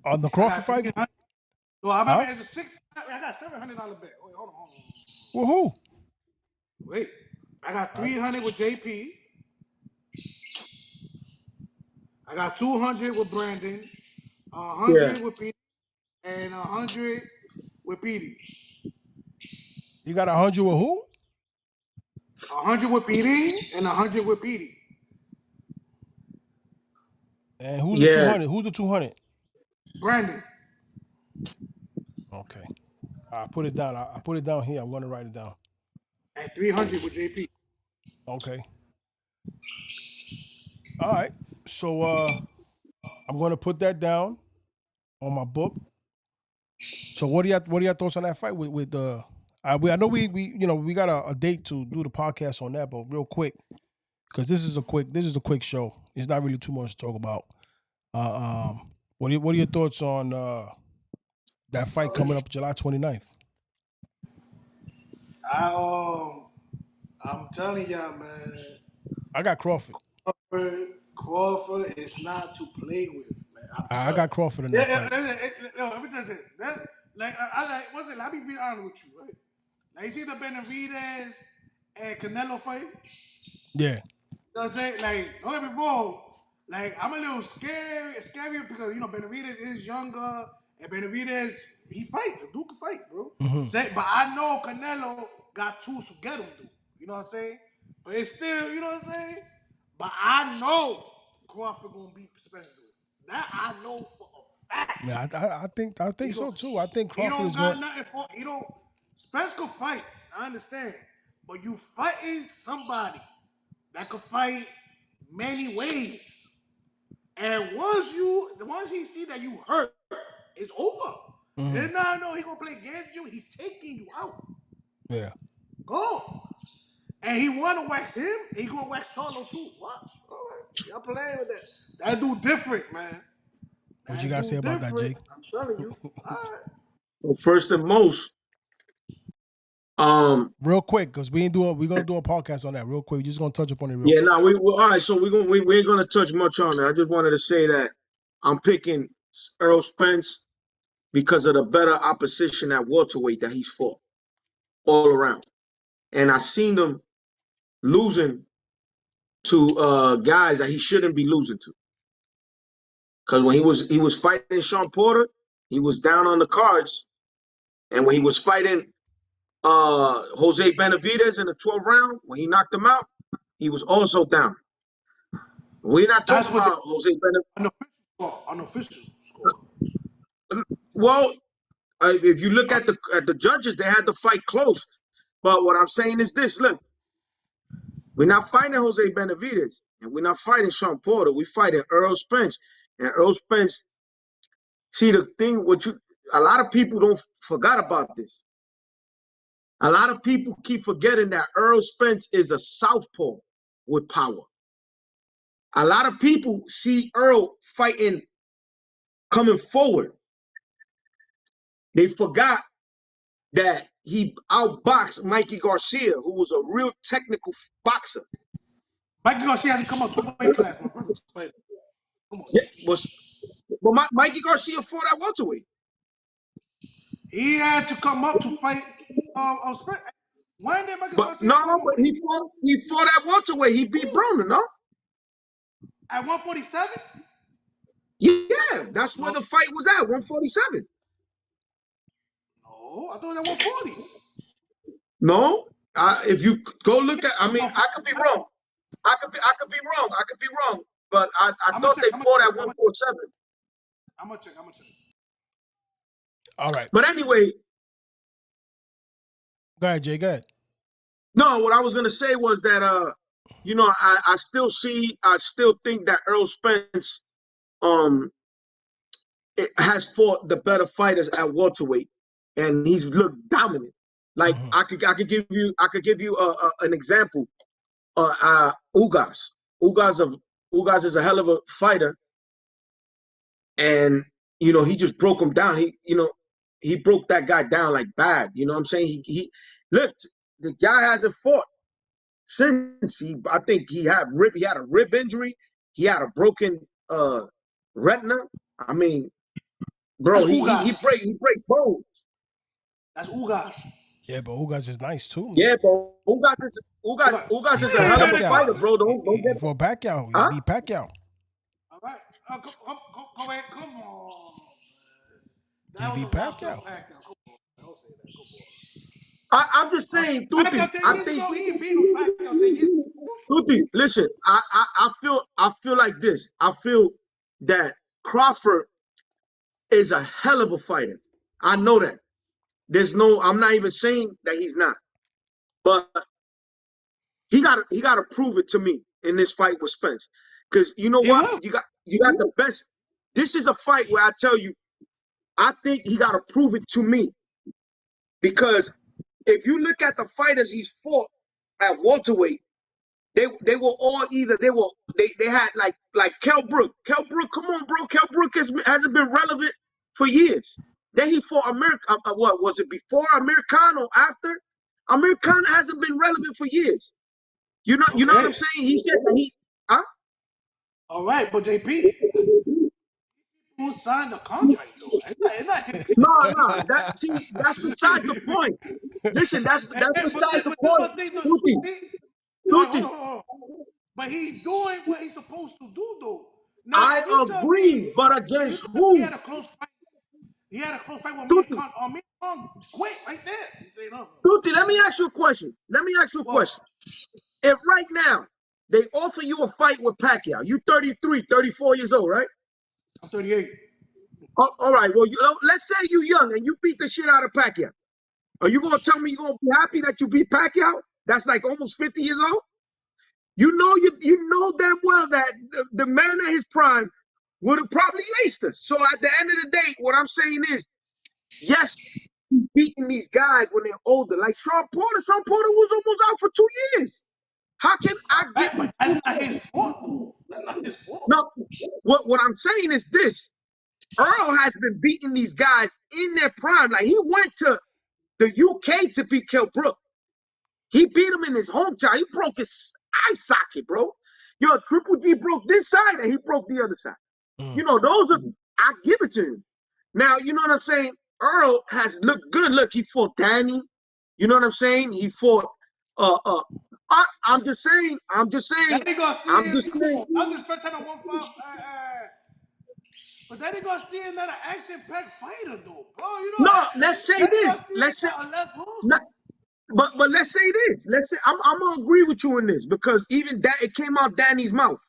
Speaker 2: On the
Speaker 4: I
Speaker 2: Crawford
Speaker 4: got
Speaker 2: fight?
Speaker 4: 300. No, I
Speaker 2: Huh?
Speaker 4: remember it's a six. I got $700 bet. Wait, hold on.
Speaker 2: Well, who?
Speaker 4: Wait, I got
Speaker 2: All right.
Speaker 4: 300 with JP. I got 200 with Brandon,
Speaker 3: Yeah,
Speaker 4: 100 with Pete, and 100 with Petey.
Speaker 2: You got 100 with who?
Speaker 4: 100 with Petey and 100 with Petey.
Speaker 2: And who's the
Speaker 3: yeah.
Speaker 2: 200? Who's the 200?
Speaker 4: Brandon.
Speaker 2: Okay. I put it down. I put it down here. I'm going to write it down.
Speaker 4: And 300 with JP.
Speaker 2: Okay. All right. So I'm going to put that down on my book. So what are your thoughts on that fight with the? I know we got a date to do the podcast on that, but real quick, because this is a quick show. It's not really too much to talk about. What are your thoughts on that fight coming up July 29th?
Speaker 4: I'm telling y'all, man.
Speaker 2: I got Crawford.
Speaker 4: Crawford is not to play with, man.
Speaker 2: I got Crawford in that fight.
Speaker 4: Let me tell you that. I like. What's it? Let me be honest with you, right? Like, you see the Benavidez and Canelo fight?
Speaker 2: Yeah.
Speaker 4: You know what I'm saying? Like, don't get me wrong. Like, I'm a little scary because Benavidez is younger, and Benavidez he fight. The dude can fight, bro. But I know Canelo got tools to get him, dude. You know what I'm saying? But it's still, you know what I'm saying? But I know Crawford gonna beat Spencer. That I know for a fact.
Speaker 2: Yeah, I think so too. I think
Speaker 4: He
Speaker 2: Crawford
Speaker 4: don't
Speaker 2: is going.
Speaker 4: got nothing for. He don't. Spence could fight. I understand, but you fighting somebody that could fight many ways. And once he see that you hurt, it's over. And no, he gonna play games with you. He's taking you out.
Speaker 2: Yeah.
Speaker 4: Go. And he wanna wax him, and he gonna wax Charlo too. Watch. All right. Y'all playing with that. That dude different, man.
Speaker 2: What you
Speaker 4: That
Speaker 2: got to say
Speaker 4: dude
Speaker 2: about that,
Speaker 4: different.
Speaker 2: Jake?
Speaker 4: I'm telling you. All right.
Speaker 3: Well, first and most,
Speaker 2: Real quick, because we're gonna do a podcast on that real quick. We're just gonna touch upon it real
Speaker 3: yeah,
Speaker 2: quick.
Speaker 3: no, we all right. So we ain't gonna touch much on it. I just wanted to say that I'm picking Earl Spence because of the better opposition at welterweight that he's fought all around, and I've seen him losing to guys that he shouldn't be losing to. Because when he was fighting Sean Porter, he was down on the cards, and when he was fighting Jose Benavidez in the 12th round, when he knocked him out, he was also down. We're not
Speaker 4: That's
Speaker 3: talking
Speaker 4: what
Speaker 3: about Jose Benavidez.
Speaker 4: unofficial score.
Speaker 3: Well, if you look at the judges, they had the fight close. But what I'm saying is this: look, we're not fighting Jose Benavidez, and we're not fighting Sean Porter. We're fighting Earl Spence, and Earl Spence. See the thing, a lot of people don't forgot about this. A lot of people keep forgetting that Earl Spence is a southpaw with power. A lot of people see Earl fighting coming forward. They forgot that he outboxed Mikey Garcia, who was a real technical boxer.
Speaker 4: Mikey Garcia had to come up 2 weight class, my brother. Come on.
Speaker 3: Yeah, but Mikey Garcia fought at welterweight.
Speaker 4: He had to come up to fight Spence. When did Mikey
Speaker 3: But
Speaker 4: Garcia
Speaker 3: no,
Speaker 4: fight
Speaker 3: but he fought at welterweight. He beat Broner, no?
Speaker 4: at 147?
Speaker 3: Yeah, that's where
Speaker 4: No,
Speaker 3: the fight was at, 147.
Speaker 4: no, I thought it was at 140.
Speaker 3: No, if you go look at, I mean, I could be
Speaker 4: 140.
Speaker 3: wrong. I could be wrong. I could be wrong. But I
Speaker 4: I'm gonna
Speaker 3: thought
Speaker 4: check.
Speaker 3: they fought at 147.
Speaker 4: I'm gonna check.
Speaker 2: All right.
Speaker 3: But anyway,
Speaker 2: Go ahead, Jay. Go ahead.
Speaker 3: no, what I was gonna say was that I still think that Earl Spence has fought the better fighters at welterweight, and he's looked dominant. Like I could give you an example. Ugas. Ugas is a hell of a fighter, and he just broke him down. He broke that guy down like bad. You know what I'm saying? He looked. The guy hasn't fought since I think he had a rib injury. He had a broken retina. I mean, bro,
Speaker 4: That's
Speaker 3: he
Speaker 4: Ugas.
Speaker 3: break bones.
Speaker 4: That's Ugas.
Speaker 2: Yeah, but Ugas is nice too, man.
Speaker 3: Yeah, but Ugas is a hell of a fighter, bro. Don't get
Speaker 2: For Pacquiao.
Speaker 3: huh?
Speaker 2: He beat Pacquiao.
Speaker 4: All right. Come on.
Speaker 2: He beat Pacquiao.
Speaker 3: I'm just saying, Tuti. I think Tuti, listen, I feel like this. I feel that Crawford is a hell of a fighter. I know that. I'm not even saying that he's not. But he gotta prove it to me in this fight with Spence. Because you know what? You got the best. This is a fight where I tell you, I think he gotta prove it to me. Because if you look at the fighters he's fought at welterweight, they were all either they had like Kell Brook. Kell Brook, come on, bro. Kell Brook hasn't been relevant for years. Then he fought America. What was it before Americano? After Americano hasn't been relevant for years. You know what I'm saying? He said that huh?
Speaker 4: All right, but JP, who signed the contract though?
Speaker 3: No. That's beside the point. Listen, that's beside the point. Tuti,
Speaker 4: Hold on. But he's doing what he's supposed to do, though. Now,
Speaker 3: I
Speaker 4: if you tell me,
Speaker 3: agree, but against
Speaker 4: he
Speaker 3: who?
Speaker 4: had a close fight. He had a close fight with
Speaker 3: Tuti,
Speaker 4: me and Kong quit right there. He said, no.
Speaker 3: Tuti, let me ask you a question. If right now they offer you a fight with Pacquiao, you 33, 34 years old, right?
Speaker 4: I'm 38.
Speaker 3: All right. Well, let's say you young and you beat the shit out of Pacquiao. Are you gonna tell me you're gonna be happy that you beat Pacquiao? That's like almost 50 years old. You know damn well that the man at his prime would have probably laced us. So at the end of the day, what I'm saying is, yes, he's beating these guys when they're older. Like Sean Porter. Sean Porter was almost out for 2 years. How can I give
Speaker 4: Right, but that's not his fault, though. That's not his fault.
Speaker 3: no? What I'm saying is this: Earl has been beating these guys in their prime. Like he went to the UK to beat Kell Brook. He beat him in his hometown. He broke his eye socket, bro. Yo, Triple G broke this side and he broke the other side. You know, those are, I give it to him. Now, you know what I'm saying? Earl has looked good. Look, he fought Danny. You know what I'm saying? He fought, I'm just saying.
Speaker 4: Danny Garcia,
Speaker 3: I'm just saying.
Speaker 4: that was his first time I won fight. But Danny Garcia is not an action-packed fighter, though, bro. You know,
Speaker 3: No, let's say
Speaker 4: Danny
Speaker 3: this.
Speaker 4: Garcia
Speaker 3: Let's say,
Speaker 4: got a left hook.
Speaker 3: not, but let's say this. Let's say, I'm going to agree with you in this because even that, it came out Danny's mouth.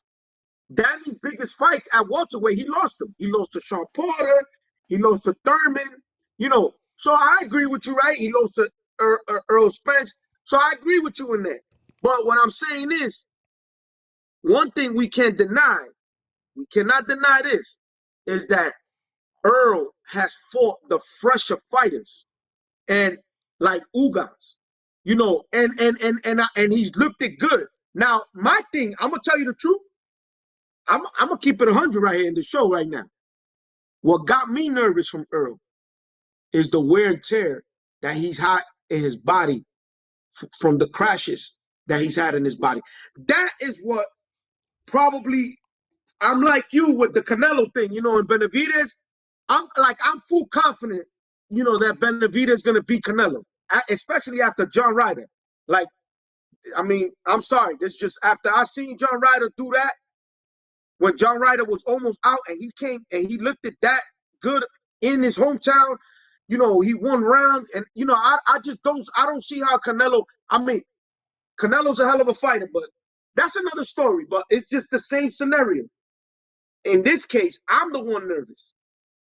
Speaker 3: Danny's biggest fights at welterweight, he lost them. He lost to Sean Porter. He lost to Thurman. You know, so I agree with you, right? He lost to Earl Spence. So I agree with you in that. But what I'm saying is, one thing we cannot deny this, is that Earl has fought the fresher fighters and like Ugas, you know, and he's looked it good. Now, my thing, I'm gonna tell you the truth. I'm gonna keep it 100 right here in the show right now. What got me nervous from Earl is the wear and tear that he's had in his body from the crashes that he's had in his body. That is what probably, I'm like you with the Canelo thing, you know, in Benavidez. I'm full confident, you know, that Benavidez is gonna beat Canelo, especially after John Ryder. Like, I mean, I'm sorry, this just after I seen John Ryder do that. When John Ryder was almost out and he came and he looked at that good in his hometown, you know, he won rounds. And, you know, I just don't see how Canelo, I mean, Canelo's a hell of a fighter, but that's another story. But it's just the same scenario. In this case, I'm the one nervous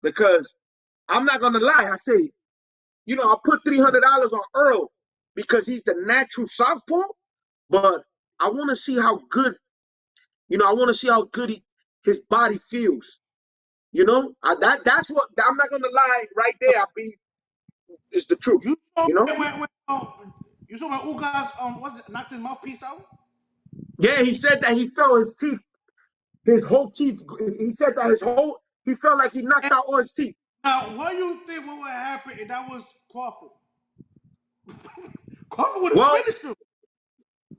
Speaker 3: because I'm not going to lie. I say, you know, I put $300 on Earl because he's the natural southpaw, but I want to see how good, you know, I want to see how good his body feels. You know, that's what, I'm not gonna lie right there. It's the truth.
Speaker 4: You saw
Speaker 3: You know?
Speaker 4: you saw when Ugas what's it, knocked his mouthpiece out?
Speaker 3: Yeah, he said that he felt his teeth, his whole teeth. He said that he felt like he knocked out all his teeth.
Speaker 4: Now, what do you think what would happen if that was Crawford? Crawford would have
Speaker 3: Well,
Speaker 4: finished him.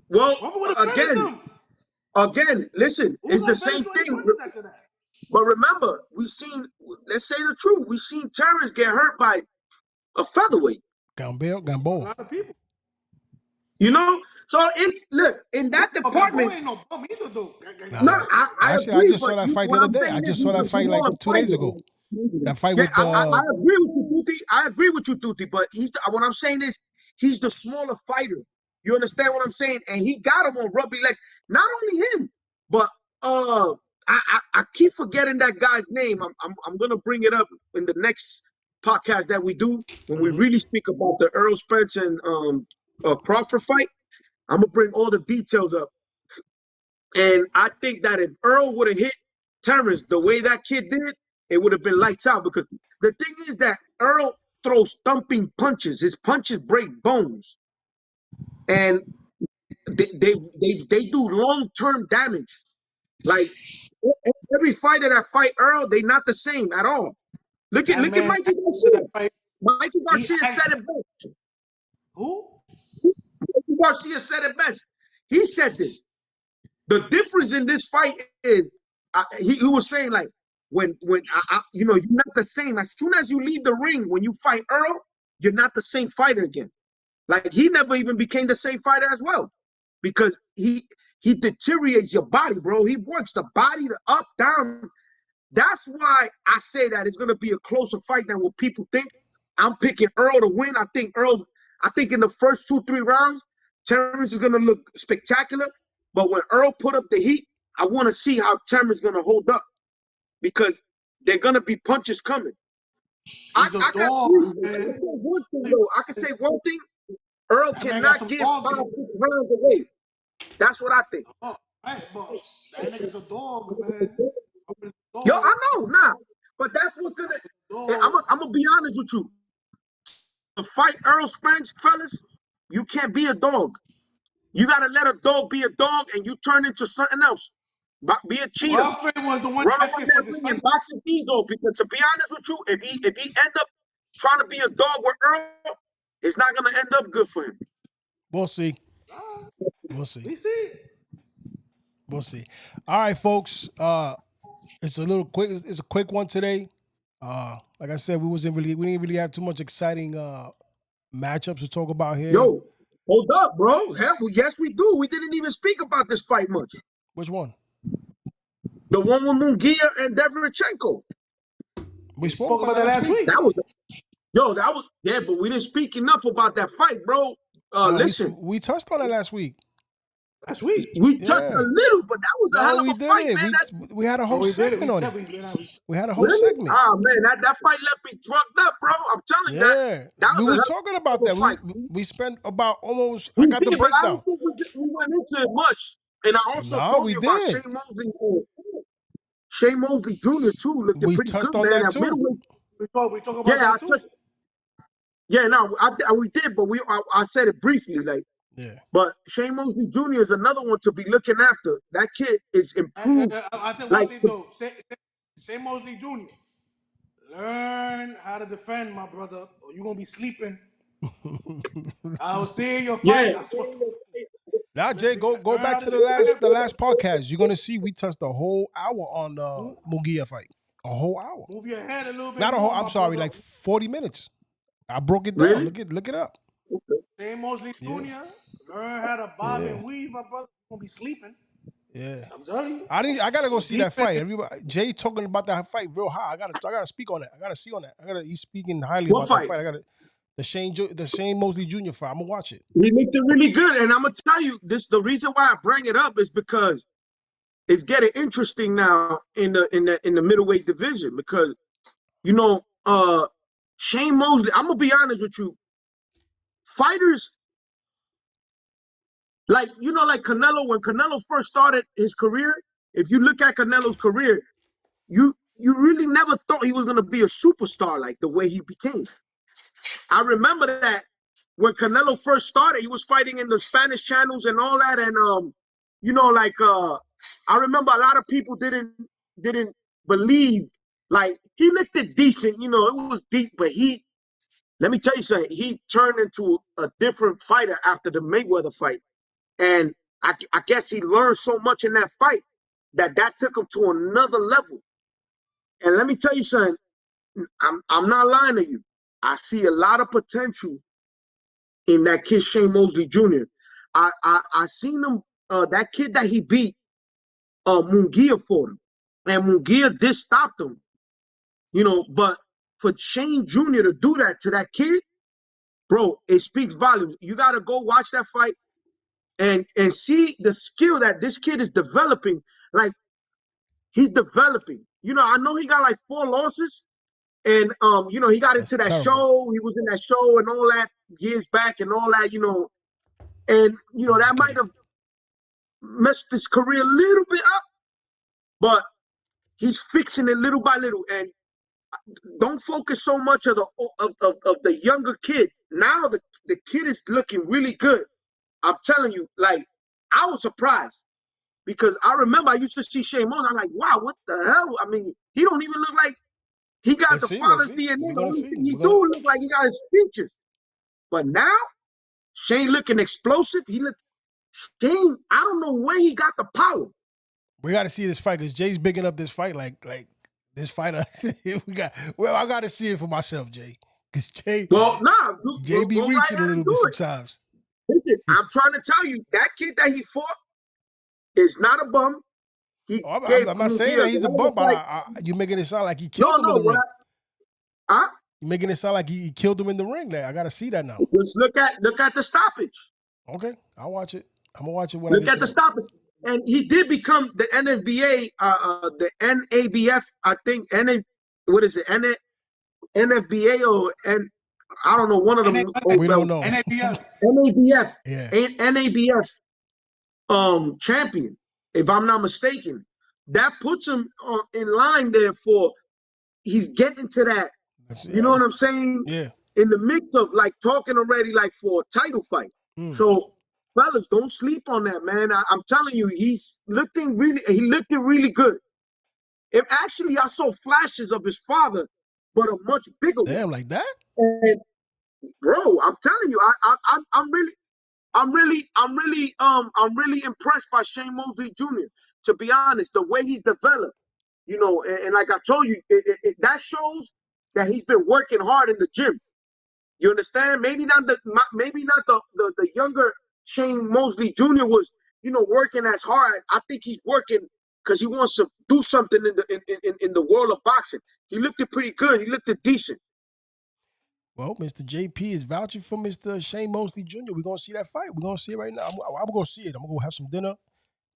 Speaker 3: well,
Speaker 4: Crawford would have finished him.
Speaker 3: again, listen, it's the
Speaker 4: Ugas
Speaker 3: same
Speaker 4: finished 20
Speaker 3: thing.
Speaker 4: punches after that.
Speaker 3: But remember, let's say the truth, we seen Terrence get hurt by a featherweight.
Speaker 2: Gamboa.
Speaker 4: A lot of people.
Speaker 3: You know, so it's look in that department.
Speaker 4: Ain't no bum either, though.
Speaker 3: No, I
Speaker 2: Actually,
Speaker 3: agree.
Speaker 2: I just saw that fight the other day. I just saw that fight like 2 days ago. That fight with
Speaker 3: I agree with you, Tuti. I agree with you, Tuti. But what I'm saying is he's the smaller fighter. You understand what I'm saying? And he got him on rugby legs. Not only him, but I keep forgetting that guy's name. I'm gonna bring it up in the next podcast that we do when we really speak about the Earl Spence and Crawford fight. I'm gonna bring all the details up. And I think that if Earl would have hit Terrence the way that kid did, it would have been lights out. Because the thing is that Earl throws thumping punches. His punches break bones, and they do long-term damage. Like every fighter that fight Earl, they not the same at all. Look at Mikey Garcia. Mikey Garcia said it best.
Speaker 4: Who?
Speaker 3: Mikey Garcia said it best. He said this. The difference in this fight is he was saying like when you know, you're not the same. As soon as you leave the ring, when you fight Earl, you're not the same fighter again. Like he never even became the same fighter as well, because he deteriorates your body, bro. He works the body to up, down. That's why I say that it's gonna be a closer fight than what people think. I'm picking Earl to win. I think in the first 2-3 rounds, Terrence is gonna look spectacular. But when Earl put up the heat, I want to see how Terrence is gonna hold up, because they're gonna be punches coming. I can say one thing though. I can say one thing. Earl cannot give 5-6 rounds away. That's what I think.
Speaker 4: Oh, right, but that nigga's a dog, man.
Speaker 3: Yo, I know, nah. But that's what's gonna. I'm gonna be honest with you. To fight Earl Spence, fellas, you can't be a dog. You gotta let a dog be a dog, and you turn into something else. Be a cheetah.
Speaker 4: Buffett was the one
Speaker 3: Run
Speaker 4: asking
Speaker 3: around
Speaker 4: for
Speaker 3: that
Speaker 4: this
Speaker 3: ring
Speaker 4: fight.
Speaker 3: and box his knees off. Because to be honest with you, if he end up trying to be a dog with Earl, it's not gonna end up good for him.
Speaker 2: We'll see. We'll see.
Speaker 4: We see.
Speaker 2: We'll see. All right, folks. It's a little quick. It's a quick one today. Like I said, we didn't really have too much exciting matchups to talk about here.
Speaker 3: Yo, hold up, bro. Hell, yes, we do. We didn't even speak about this fight much.
Speaker 2: Which one?
Speaker 3: The one with Munguia and Deverchenko.
Speaker 2: We
Speaker 4: spoke about that last week.
Speaker 3: That was but we didn't speak enough about that fight, bro. Listen,
Speaker 2: we touched on it last week.
Speaker 4: Last week.
Speaker 3: We touched a little, but that was a hell of a fight, man.
Speaker 2: We had a whole segment on it. We had a whole
Speaker 3: really?
Speaker 2: segment.
Speaker 3: Ah, man, that fight left me drugged up, bro. I'm telling you that
Speaker 2: we was talking about that. We spent about almost. I got the breakdown.
Speaker 3: I don't think we went into it much, and I also told you about Shane Mosley. Shane Mosley Jr. too looking pretty good, man.
Speaker 2: That too.
Speaker 4: We talk about that too.
Speaker 3: We did, but I said it briefly, like.
Speaker 2: Yeah.
Speaker 3: But Shane Mosley Jr. is another one to be looking after. That kid is improved.
Speaker 4: I'll tell you one thing though. Shane Mosley Jr. Learn how to defend, my brother, or you're gonna be sleeping. I was seeing your fight.
Speaker 3: Yeah.
Speaker 2: Now, Jay, go back to the last podcast. You're gonna see we touched a whole hour on the Munguia fight. A whole hour.
Speaker 4: Move your head a little bit.
Speaker 2: Not a whole. I'm sorry, like 40 minutes. I broke it down.
Speaker 3: Really?
Speaker 2: Look it up.
Speaker 4: Shane Mosley Jr. Learn how to bob and weave, my brother. You're gonna be sleeping.
Speaker 2: Yeah,
Speaker 4: I'm telling you.
Speaker 2: I gotta go see that fight. Everybody, Jay talking about that fight real high. I gotta speak on it. I gotta see on that. He's speaking highly about that fight. The Shane Mosley Jr. fight. I'm gonna watch it.
Speaker 3: He looked really good, and I'm gonna tell you this. The reason why I bring it up is because it's getting interesting now in the middleweight division. Because Shane Mosley. I'm gonna be honest with you. Fighters like Canelo, when Canelo first started his career, if you look at Canelo's career, you really never thought he was going to be a superstar like the way he became. I remember that when Canelo first started, he was fighting in the Spanish channels and all that. And, I remember a lot of people didn't believe, like, he looked it decent, it was deep, but let me tell you something, he turned into a different fighter after the Mayweather fight. And I guess he learned so much in that fight that took him to another level. And let me tell you something, I'm not lying to you. I see a lot of potential in that kid Shane Mosley Jr. I seen him, that kid that he beat, Munguia for him. And Munguia did stop him. But for Shane Jr. to do that to that kid, bro, it speaks volumes. You gotta go watch that fight. And see the skill that this kid is developing. Like, he's developing. I know he got like 4 losses. And, he got into that show. He was in that show and all that years back and all that, And, that might have messed his career a little bit up. But he's fixing it little by little. And don't focus so much of the younger kid. Now the kid is looking really good. I'm telling you, like, I was surprised because I remember I used to see Shane Mosley. I'm like, wow, what the hell? I mean, he don't even look like he got the father's DNA. The only thing he do look like he got his features. But now, Shane looking explosive. Shane, I don't know where he got the power.
Speaker 2: We got to see this fight because Jay's bigging up this fight like this fighter. I got to see it for myself, Jay. Because Jay, Jay be reaching a little bit sometimes.
Speaker 3: Listen, I'm trying to tell you, that kid that he fought is not a bum.
Speaker 2: I'm not saying that he's a bum, but you're making it sound like he killed him in the ring. You're making it sound like he killed him in the ring. There, I got to see that now.
Speaker 3: Just look at the stoppage.
Speaker 2: Okay, I'll watch it. I'm gonna watch it when
Speaker 3: look at the stoppage. And he did become the NFBA, the NABF, I think. What is it? NFBA or I don't know, one of them.
Speaker 2: We don't know.
Speaker 3: NABF. Yeah. NABF champion, if I'm not mistaken. that puts him in line there for he's getting to that. You know
Speaker 2: Yeah,
Speaker 3: what I'm saying?
Speaker 2: yeah.
Speaker 3: In the mix of like talking already like for a title fight.
Speaker 2: Mm.
Speaker 3: So fellas, don't sleep on that, man. I'm telling you, he looked really good. If actually I saw flashes of his father, but a much bigger one.
Speaker 2: Damn, like that?
Speaker 3: And bro, I'm telling you, I'm really impressed by Shane Mosley Jr. To be honest, the way he's developed, and like I told you, that shows that he's been working hard in the gym. You understand? Maybe not the younger Shane Mosley Jr. was, working as hard. I think he's working because he wants to do something in the world of boxing. He looked it pretty good. He looked it decent.
Speaker 2: Well, Mr. JP is vouching for Mr. Shane Mosley Jr. We're gonna see that fight. We're gonna see it right now. I'm gonna see it. I'm gonna go have some dinner.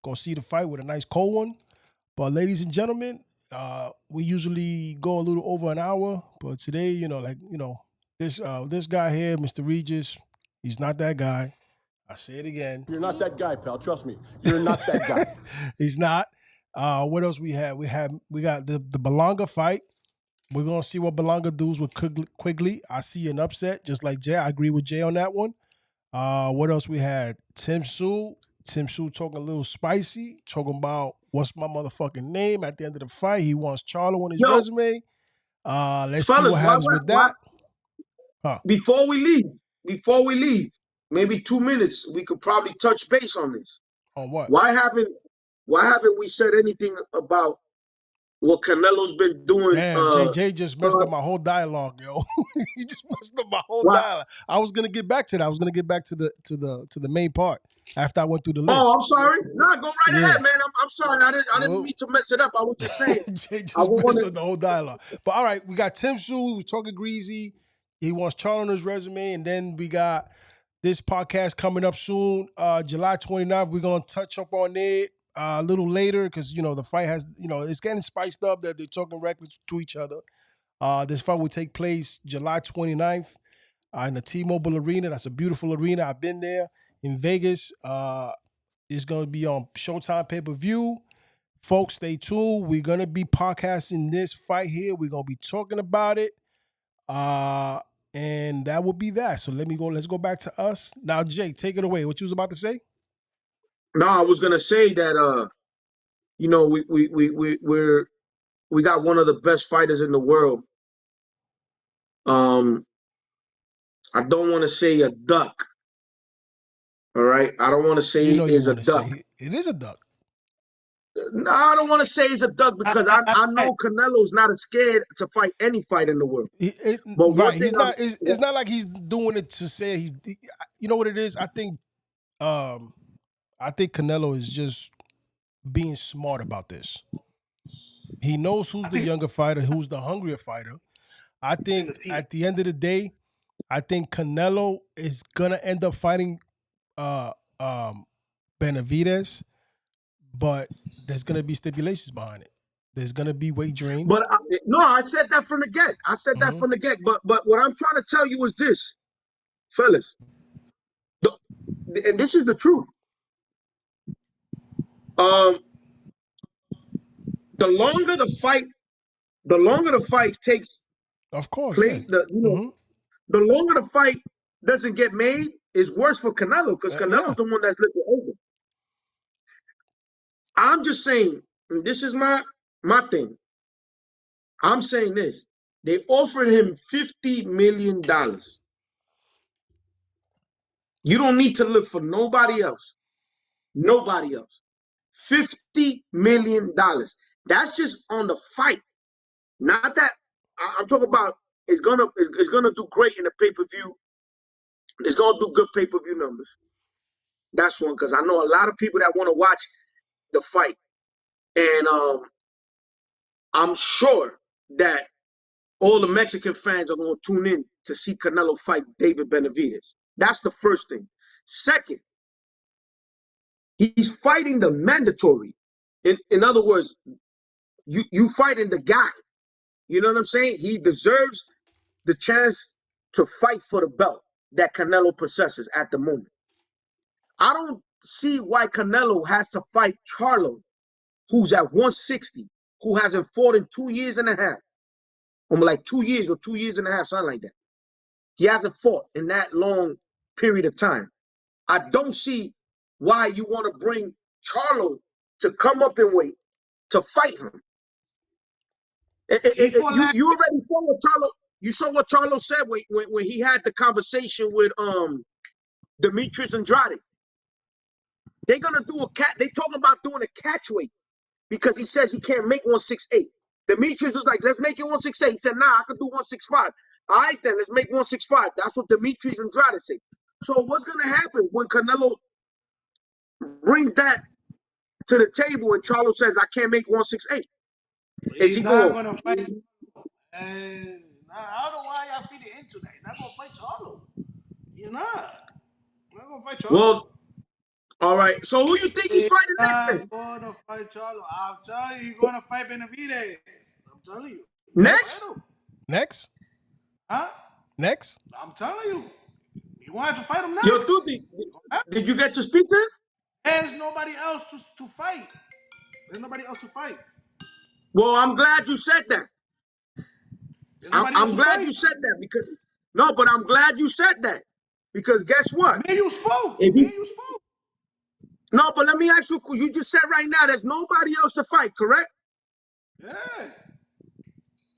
Speaker 2: Go see the fight with a nice cold one. But ladies and gentlemen, we usually go a little over an hour, but today, this guy here, Mr. Regis, he's not that guy. I say it again.
Speaker 5: You're not that guy, pal. Trust me. You're not that guy.
Speaker 2: He's not. What else we had? We got the Belonga fight. We're gonna see what Belonga does with Quigley. I see an upset, just like Jay. I agree with Jay on that one. What else we had? Tim Sue talking a little spicy, talking about what's my motherfucking name at the end of the fight. He wants Charlo on his
Speaker 3: Yo,
Speaker 2: resume. Let's see
Speaker 3: fellas,
Speaker 2: what happens with that. Huh.
Speaker 3: before we leave, maybe 2 minutes, we could probably touch base on this.
Speaker 2: On what?
Speaker 3: Why haven't we said anything about what Canelo's been doing?
Speaker 2: Damn, JJ just messed up my whole dialogue, yo. He just messed up my whole
Speaker 3: Why?
Speaker 2: dialogue. I was gonna get back to that. I was gonna get back to the main part after I went through the list.
Speaker 3: Oh, I'm sorry. No, go right
Speaker 2: Yeah.
Speaker 3: ahead, man. I'm sorry. I didn't
Speaker 2: Well-
Speaker 3: mean to mess it up. I was just saying.
Speaker 2: Jay just
Speaker 3: I
Speaker 2: messed
Speaker 3: wanted-
Speaker 2: up the whole dialogue. But all right, we got Tim Sue, we're talking greasy. He wants Charlo on his resume, and then we got this podcast coming up soon, July 29th. We're gonna touch up on it a little later because the fight has it's getting spiced up that they're talking reckless to each other. This fight will take place July 29th in the T-Mobile Arena. That's a beautiful arena. I've been there in Vegas. It's gonna be on Showtime pay-per-view. Folks, stay tuned. We're gonna be podcasting this fight here. We're gonna be talking about it. And that will be that. So let's go back to us. Now, Jake, take it away. What you was about to say?
Speaker 3: No, I was gonna say that we got one of the best fighters in the world. I don't want to say a duck. All right, I don't want to say is a duck.
Speaker 2: It is a duck.
Speaker 3: No, I don't want to say it's a duck because I know Canelo's not as scared to fight any fight in the world. But
Speaker 2: Right, he's not. It's not like he's doing it to say he's. You know what it is? I think Canelo is just being smart about this. He knows who's the younger fighter, who's the hungrier fighter. I think at the end of the day, I think Canelo is gonna end up fighting Benavidez, but there's gonna be stipulations behind it. There's gonna be wagering.
Speaker 3: But no, I said that from the get. I said that from the get. But what I'm trying to tell you is this, fellas, and this is the truth. The longer the fight takes
Speaker 2: Of course,
Speaker 3: place,
Speaker 2: yeah.
Speaker 3: the longer the fight doesn't get made, is worse for Canelo because Canelo's the one that's looking over. I'm just saying, and this is my thing. I'm saying this. They offered him $50 million. You don't need to look for nobody else. Nobody else. $50 million. That's just on the fight. Not that I'm talking about it's gonna do great in the pay-per-view. It's gonna do good pay-per-view numbers. That's one, because I know a lot of people that want to watch the fight. And I'm sure that all the Mexican fans are going to tune in to see Canelo fight David Benavidez. That's the first thing. Second, he's fighting the mandatory. In other words, you fighting the guy. You know what I'm saying? He deserves the chance to fight for the belt that Canelo possesses at the moment. I don't see why Canelo has to fight Charlo who's at 160, who hasn't fought in 2 years and a half, like 2 years or 2 years and a half, something like that. He hasn't fought in that long period of time. I don't see why you want to bring Charlo to come up in weight to fight him. You already saw what Charlo. You saw what Charlo said when he had the conversation with Demetrius Andrade. They're gonna do a cat. They talking about doing a catch weight because he says he can't make 168. Demetrius was like, let's make it 168. He said, nah, I can do 165. All right, then let's make 165. That's what Demetrius Andrade said. So what's gonna happen when Canelo brings that to the table and Charlo says I can't make 168? Is he
Speaker 4: not
Speaker 3: going?
Speaker 4: gonna fight? And I don't know why y'all feeding into that. He's not gonna fight Charlo. He's not. He's not gonna fight Charlo.
Speaker 3: Well, all right. So who you think he's
Speaker 4: He's
Speaker 3: fighting next?
Speaker 4: not
Speaker 3: Then?
Speaker 4: gonna fight Charlo. I'm telling you, he's gonna fight Benavidez. I'm telling you.
Speaker 3: Next?
Speaker 2: Next?
Speaker 4: Huh?
Speaker 2: Next?
Speaker 4: I'm telling you. He wanted to fight him next.
Speaker 3: Yo, Tuti, did you get to speak to him?
Speaker 4: There's nobody else to fight. There's nobody else to fight.
Speaker 3: Well, I'm glad you said that. I'm glad you said that because no, but I'm glad you said that because guess what?
Speaker 4: Me and you spoke.
Speaker 3: No, but let me ask you. You just said right now there's nobody else to fight, correct?
Speaker 4: Yeah.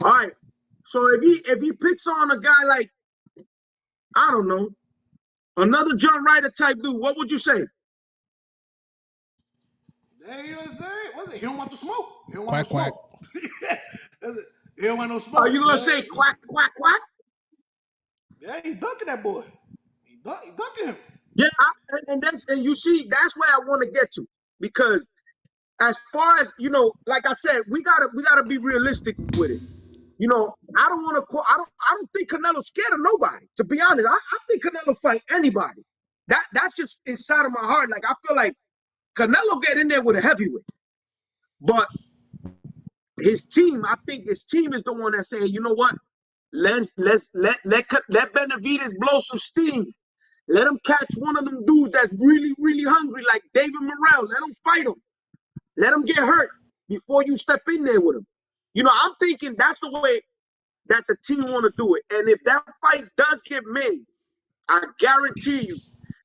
Speaker 3: All right. So if he picks on a guy like I don't know another John Ryder type dude, what would you say?
Speaker 4: Hey, you know what I'm saying? What's it? He don't want to smoke. He don't
Speaker 2: Quack,
Speaker 4: want no smoke. He don't want no smoke.
Speaker 3: Are you gonna say quack quack quack?
Speaker 4: Yeah, he ducking that boy. He ducking him.
Speaker 3: Yeah, and you see that's where I want to get to because as far as like I said, we gotta be realistic with it. I don't want to. I don't think Canelo's scared of nobody. To be honest, I think Canelo fight anybody. That's just inside of my heart. Like I feel like Canelo get in there with a heavyweight, but his team. I think his team is the one that's saying, you know what? Let Benavidez blow some steam. Let him catch one of them dudes that's really, really hungry, like David Morrell. Let him fight him. Let him get hurt before you step in there with him. I'm thinking that's the way that the team want to do it. And if that fight does get made, I guarantee you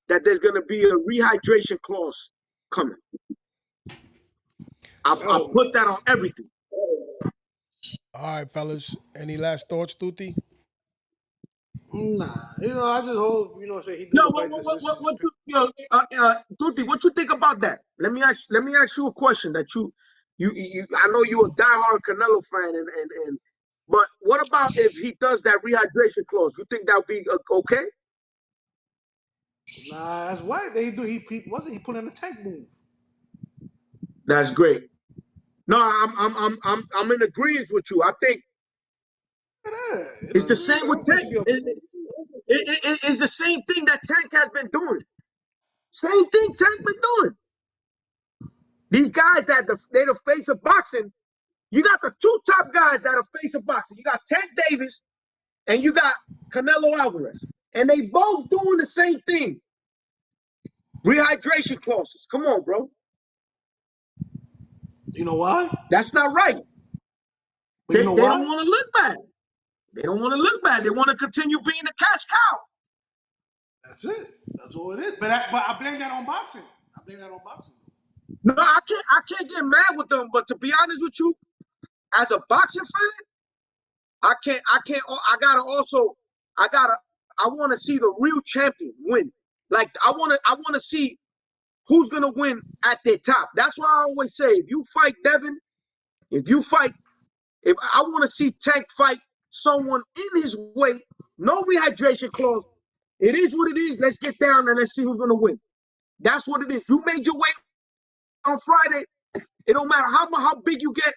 Speaker 3: that there's going to be a rehydration clause coming. I'll put that on everything.
Speaker 2: All right, fellas. Any last thoughts, Tuti?
Speaker 4: Nah, I just hope say he do
Speaker 3: No,
Speaker 4: the right decision.
Speaker 3: Tuti, what you think about that? Let me ask you a question that you I know you're a diehard Canelo fan, and but what about if he does that rehydration clause? You think that would be okay?
Speaker 4: Nah, that's why they do. He put in a tank move.
Speaker 3: That's great. No, I'm in agreement with you. I think it's the same with Tank. It's the same thing that Tank has been doing. Same thing Tank been doing. These guys they're the face of boxing. You got the two top guys that are face of boxing. You got Tank Davis and you got Canelo Alvarez. And they both doing the same thing. Rehydration clauses. Come on, bro.
Speaker 4: You know why?
Speaker 3: That's not right.
Speaker 4: But
Speaker 3: they don't want to look bad. They don't want to look bad. They want to continue being a cash cow.
Speaker 4: That's it. That's all it is. But I blame that on boxing.
Speaker 3: No, I can't get mad with them. But to be honest with you, as a boxing fan, I want to see the real champion win. Like I want to see who's gonna win at their top. That's why I always say, if you fight Devin, if I want to see Tank fight someone in his weight, no rehydration clause. It is what it is. Let's get down and let's see who's gonna win. That's what it is. You made your weight on Friday. It don't matter how big you get.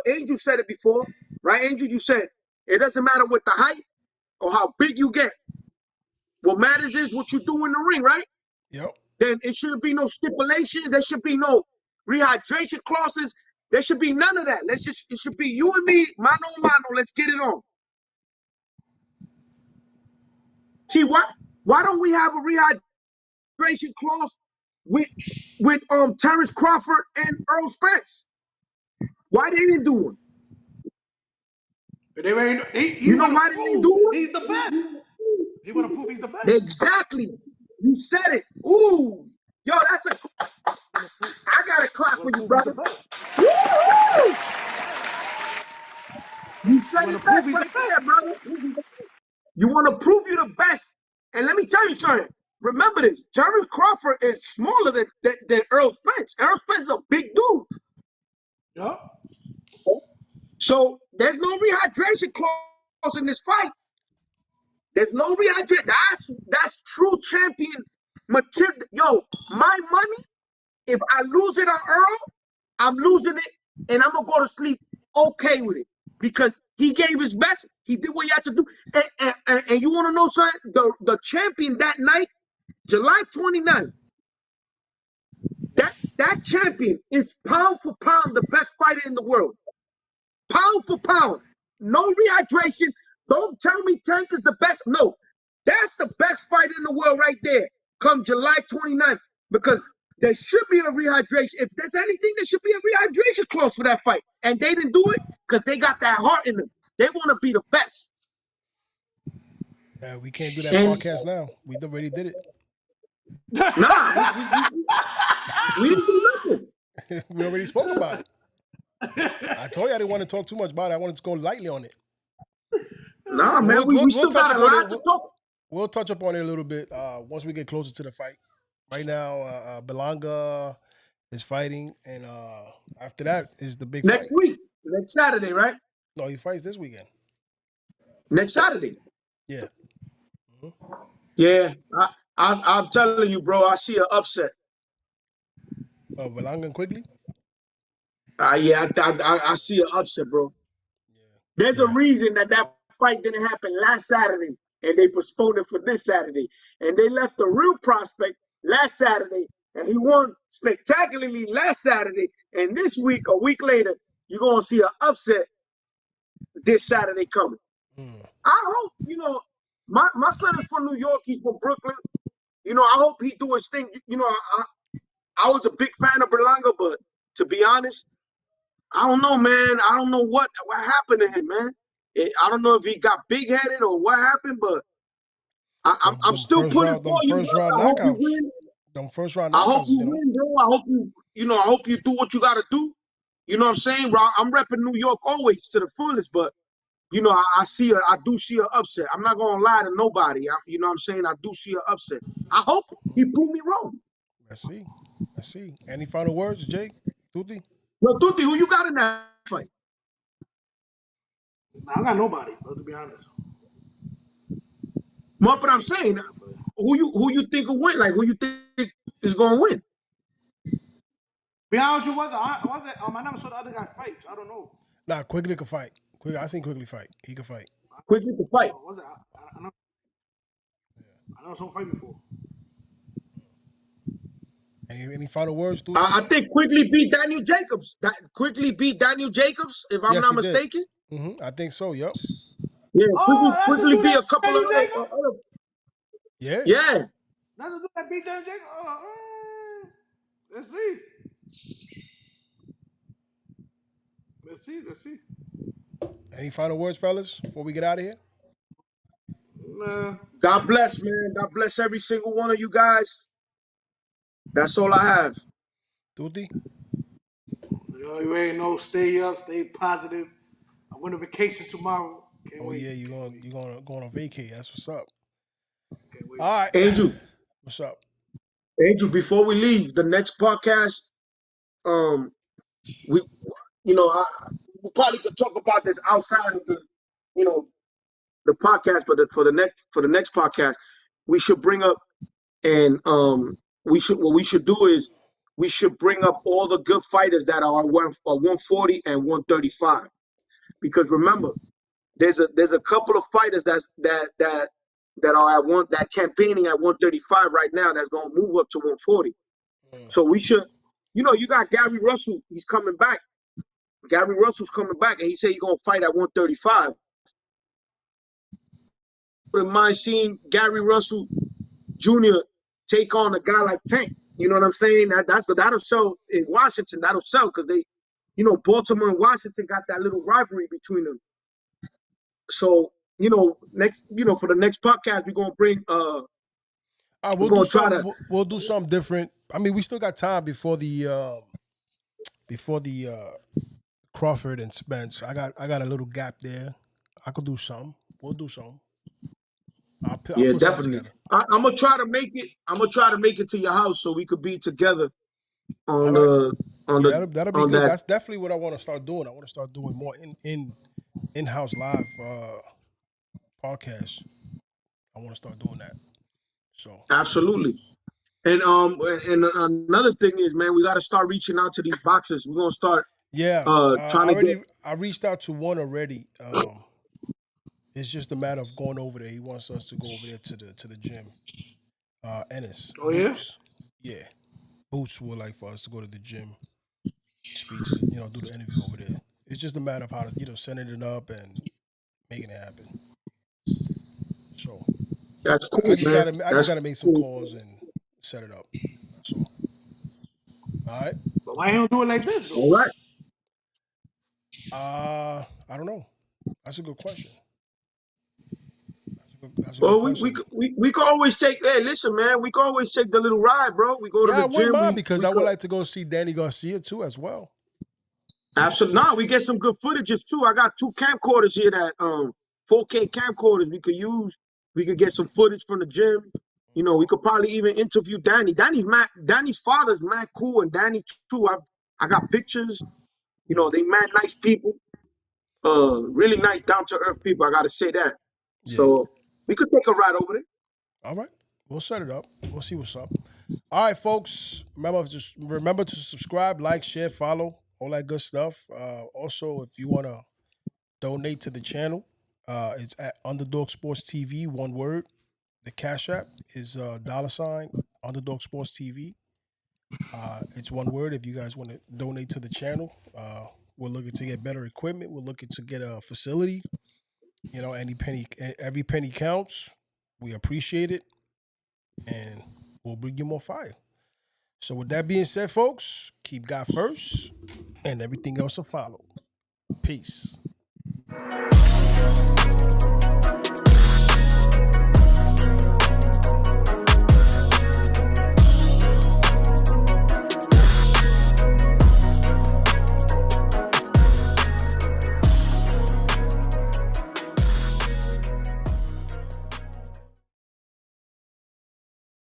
Speaker 3: Angel said it before, right? Angel, you said it doesn't matter with the height or how big you get. What matters is what you do in the ring, right?
Speaker 2: Yep.
Speaker 3: Then it shouldn't be no stipulations. There should be no rehydration clauses. There should be none of that. It should be you and me, mano a mano. Let's get it on. See, why don't we have a rehydration clause with Terrence Crawford and Earl Spence? Why they didn't do one?
Speaker 4: But he
Speaker 3: You know
Speaker 4: want
Speaker 3: why
Speaker 4: to
Speaker 3: they didn't do
Speaker 4: prove
Speaker 3: one?
Speaker 4: he's the best. He want to prove he's the best.
Speaker 3: Exactly. You said it. Ooh, yo, that's a. I got a clap
Speaker 4: He
Speaker 3: for
Speaker 4: want to
Speaker 3: you,
Speaker 4: prove he's the
Speaker 3: brother.
Speaker 4: best.
Speaker 3: Woo! You
Speaker 4: He
Speaker 3: said
Speaker 4: want
Speaker 3: it
Speaker 4: to prove
Speaker 3: best
Speaker 4: he's the
Speaker 3: right
Speaker 4: best.
Speaker 3: there, brother. You want to prove you're the best. And let me tell you something. Remember this. Terrence Crawford is smaller than Earl Spence. Earl Spence is a big dude.
Speaker 4: Yeah.
Speaker 3: So there's no rehydration clause in this fight. There's no rehydration. That's true champion material. Yo, my money, if I lose it on Earl, I'm losing it, and I'm gonna go to sleep okay with it because he gave his best. He did what he had to do. And you want to know something? The champion that night, July 29th, that champion is pound for pound the best fighter in the world. Pound for pound. No rehydration. Don't tell me Tank is the best. No, that's the best fighter in the world right there. Come July 29th, because there should be a rehydration. If there's anything, there should be a rehydration clause for that fight. And they didn't do it because they got that heart in them. They want to be the best.
Speaker 2: We can't do that
Speaker 3: And
Speaker 2: podcast now. We already did
Speaker 3: nah, we didn't do nothing.
Speaker 2: it. We already spoke about it. I told you I didn't want to talk too much about it. I wanted to go lightly on it.
Speaker 3: Nah,
Speaker 2: But
Speaker 3: man, we
Speaker 2: we'll
Speaker 3: still
Speaker 2: touch
Speaker 3: got a
Speaker 2: upon
Speaker 3: lot
Speaker 2: it.
Speaker 3: to talk.
Speaker 2: We'll touch upon it a little bit once we get closer to the fight. Right now, Belanga is fighting, and after that is the big fight.
Speaker 3: Next week, next Saturday, right?
Speaker 2: No, he fights this weekend.
Speaker 3: Next Saturday.
Speaker 2: Yeah.
Speaker 3: Yeah, I'm telling you, bro. I see an upset.
Speaker 2: Belanga and Quigley.
Speaker 3: Yeah, I see an upset, bro.
Speaker 2: Yeah.
Speaker 3: There's a reason that fight didn't happen last Saturday, and they postponed it for this Saturday. And they left the real prospect last Saturday, and he won spectacularly last Saturday. And this week, a week later, you're gonna see an upset this Saturday coming. I hope, my son is from New York. He's from Brooklyn. I hope he do his thing. I was a big fan of Berlanga, but to be honest, I don't know, man. I don't know what happened to him, man. I don't know if he got big headed or what happened, but I'm still putting for you, brother. I hope you
Speaker 2: knockouts.
Speaker 3: win.
Speaker 2: Them first round
Speaker 3: I hope
Speaker 2: knockouts,
Speaker 3: you win, bro. I hope I hope you do what you got to do. You know what I'm saying, bro? I'm repping New York always to the fullest, but I do see an upset. I'm not gonna lie to nobody. You know what I'm saying? I do see an upset. I hope he prove me wrong.
Speaker 2: Let's see. Any final words, Jay? Tuti?
Speaker 3: Well, Tuti, who you got in that fight?
Speaker 4: I got nobody, bro, to be honest.
Speaker 3: But I'm saying, who you think will win? Like, who you think is gonna win?
Speaker 4: Be honest with you, I never saw the other guy fight, so I don't know.
Speaker 2: Nah, Quigley can fight. I seen Quigley fight. He can fight.
Speaker 3: Quickly to fight.
Speaker 4: I know someone fight before.
Speaker 2: Any final words, Tuti?
Speaker 3: I think Quickly beat Daniel Jacobs. Quickly beat Daniel Jacobs, if I'm not mistaken.
Speaker 2: I think so. Yep.
Speaker 3: Yeah,
Speaker 4: Oh,
Speaker 3: Quickly beat a couple of
Speaker 4: other.
Speaker 2: Yeah.
Speaker 3: Yeah.
Speaker 4: That's the dude that beat Daniel Jacobs. Let's see. Let's see.
Speaker 2: Any final words, fellas, before we get out of here?
Speaker 4: Nah.
Speaker 3: God bless, man. God bless every single one of you guys. That's all I have.
Speaker 2: Tuti?
Speaker 4: You already know. Stay up. Stay positive. I'm going on vacation tomorrow. Can't wait.
Speaker 2: Yeah, you're going on vacay. That's what's up.
Speaker 4: Can't wait.
Speaker 2: All right.
Speaker 3: Angel.
Speaker 2: What's up?
Speaker 3: Angel, before we leave, the next podcast, we probably could talk about this outside of the podcast, but for the next podcast, we should bring up and what we should do is we should bring up all the good fighters that are 140 and 135, because remember, there's a couple of fighters that are that campaigning at 135 right now that's gonna move up to 140. So we should, you got Gary Russell. He's coming back. Gary Russell's coming back, and he said he's gonna fight at 135. Wouldn't mind seeing Gary Russell Jr. take on a guy like Tank. You know what I'm saying? That'll sell in Washington. That'll sell because Baltimore and Washington got that little rivalry between them. So, next, for the next podcast, we're gonna bring
Speaker 2: All right,
Speaker 3: we're
Speaker 2: we'll do
Speaker 3: gonna try
Speaker 2: something.
Speaker 3: to
Speaker 2: We'll do something different. I mean, we still got time before the Crawford and Spence. I got a little gap there. I could do something. We'll do something. I'll
Speaker 3: yeah,
Speaker 2: put something
Speaker 3: definitely.
Speaker 2: together.
Speaker 3: I'm gonna try to make it. I'm gonna try to make it to your house so we could be together
Speaker 2: All
Speaker 3: on
Speaker 2: right.
Speaker 3: the on
Speaker 2: Yeah,
Speaker 3: the
Speaker 2: that'll be
Speaker 3: on
Speaker 2: good.
Speaker 3: that.
Speaker 2: That's definitely what I want to start doing. I want to start doing more in-house live podcasts. I want to start doing that. So
Speaker 3: Absolutely. And another thing is, man, we got to start reaching out to these boxers. We're gonna start
Speaker 2: yeah,
Speaker 3: trying to get.
Speaker 2: I reached out to one already. It's just a matter of going over there. He wants us to go over there to the gym. Ennis
Speaker 4: Oh yeah.
Speaker 2: Boots, yeah, Boots would like for us to go to the gym, speaks, do the interview over there. It's just a matter of how to setting it up and making it happen. So
Speaker 3: That's
Speaker 2: I
Speaker 3: cool,
Speaker 2: just
Speaker 3: man.
Speaker 2: gotta make some
Speaker 3: Cool.
Speaker 2: calls and set it up. That's all. All right.
Speaker 4: But why he don't do it like this though?
Speaker 3: All right.
Speaker 2: I don't know. That's a good question. That's a good
Speaker 3: Well, we
Speaker 2: question.
Speaker 3: could we could always take. Hey, listen, man. We could always take the little ride, bro. We go to
Speaker 2: Yeah,
Speaker 3: the
Speaker 2: I wouldn't
Speaker 3: gym.
Speaker 2: mind
Speaker 3: We
Speaker 2: because
Speaker 3: we
Speaker 2: I would
Speaker 3: could
Speaker 2: like to go see Danny Garcia too as well.
Speaker 3: absolutely. Nah, we get some good footages too. I got 2 camcorders here that 4K camcorders we could use. We could get some footage from the gym. We could probably even interview Danny. Danny's father's mad cool, and Danny too. I got pictures.
Speaker 2: Yeah.
Speaker 3: They mad nice people. Really nice, down to earth people. I gotta say that.
Speaker 2: Yeah.
Speaker 3: So we could take a ride over there.
Speaker 2: All right. We'll set it up. We'll see what's up. All right, folks. Remember to subscribe, like, share, follow, all that good stuff. Also, if you want to donate to the channel, it's at Underdog Sports TV, one word. The Cash App is $ Underdog Sports TV. It's one word. If you guys want to donate to the channel, we're looking to get better equipment. We're looking to get a facility. Every penny counts. We appreciate it, and we'll bring you more fire. So, with that being said, folks, keep God first, and everything else will follow. Peace.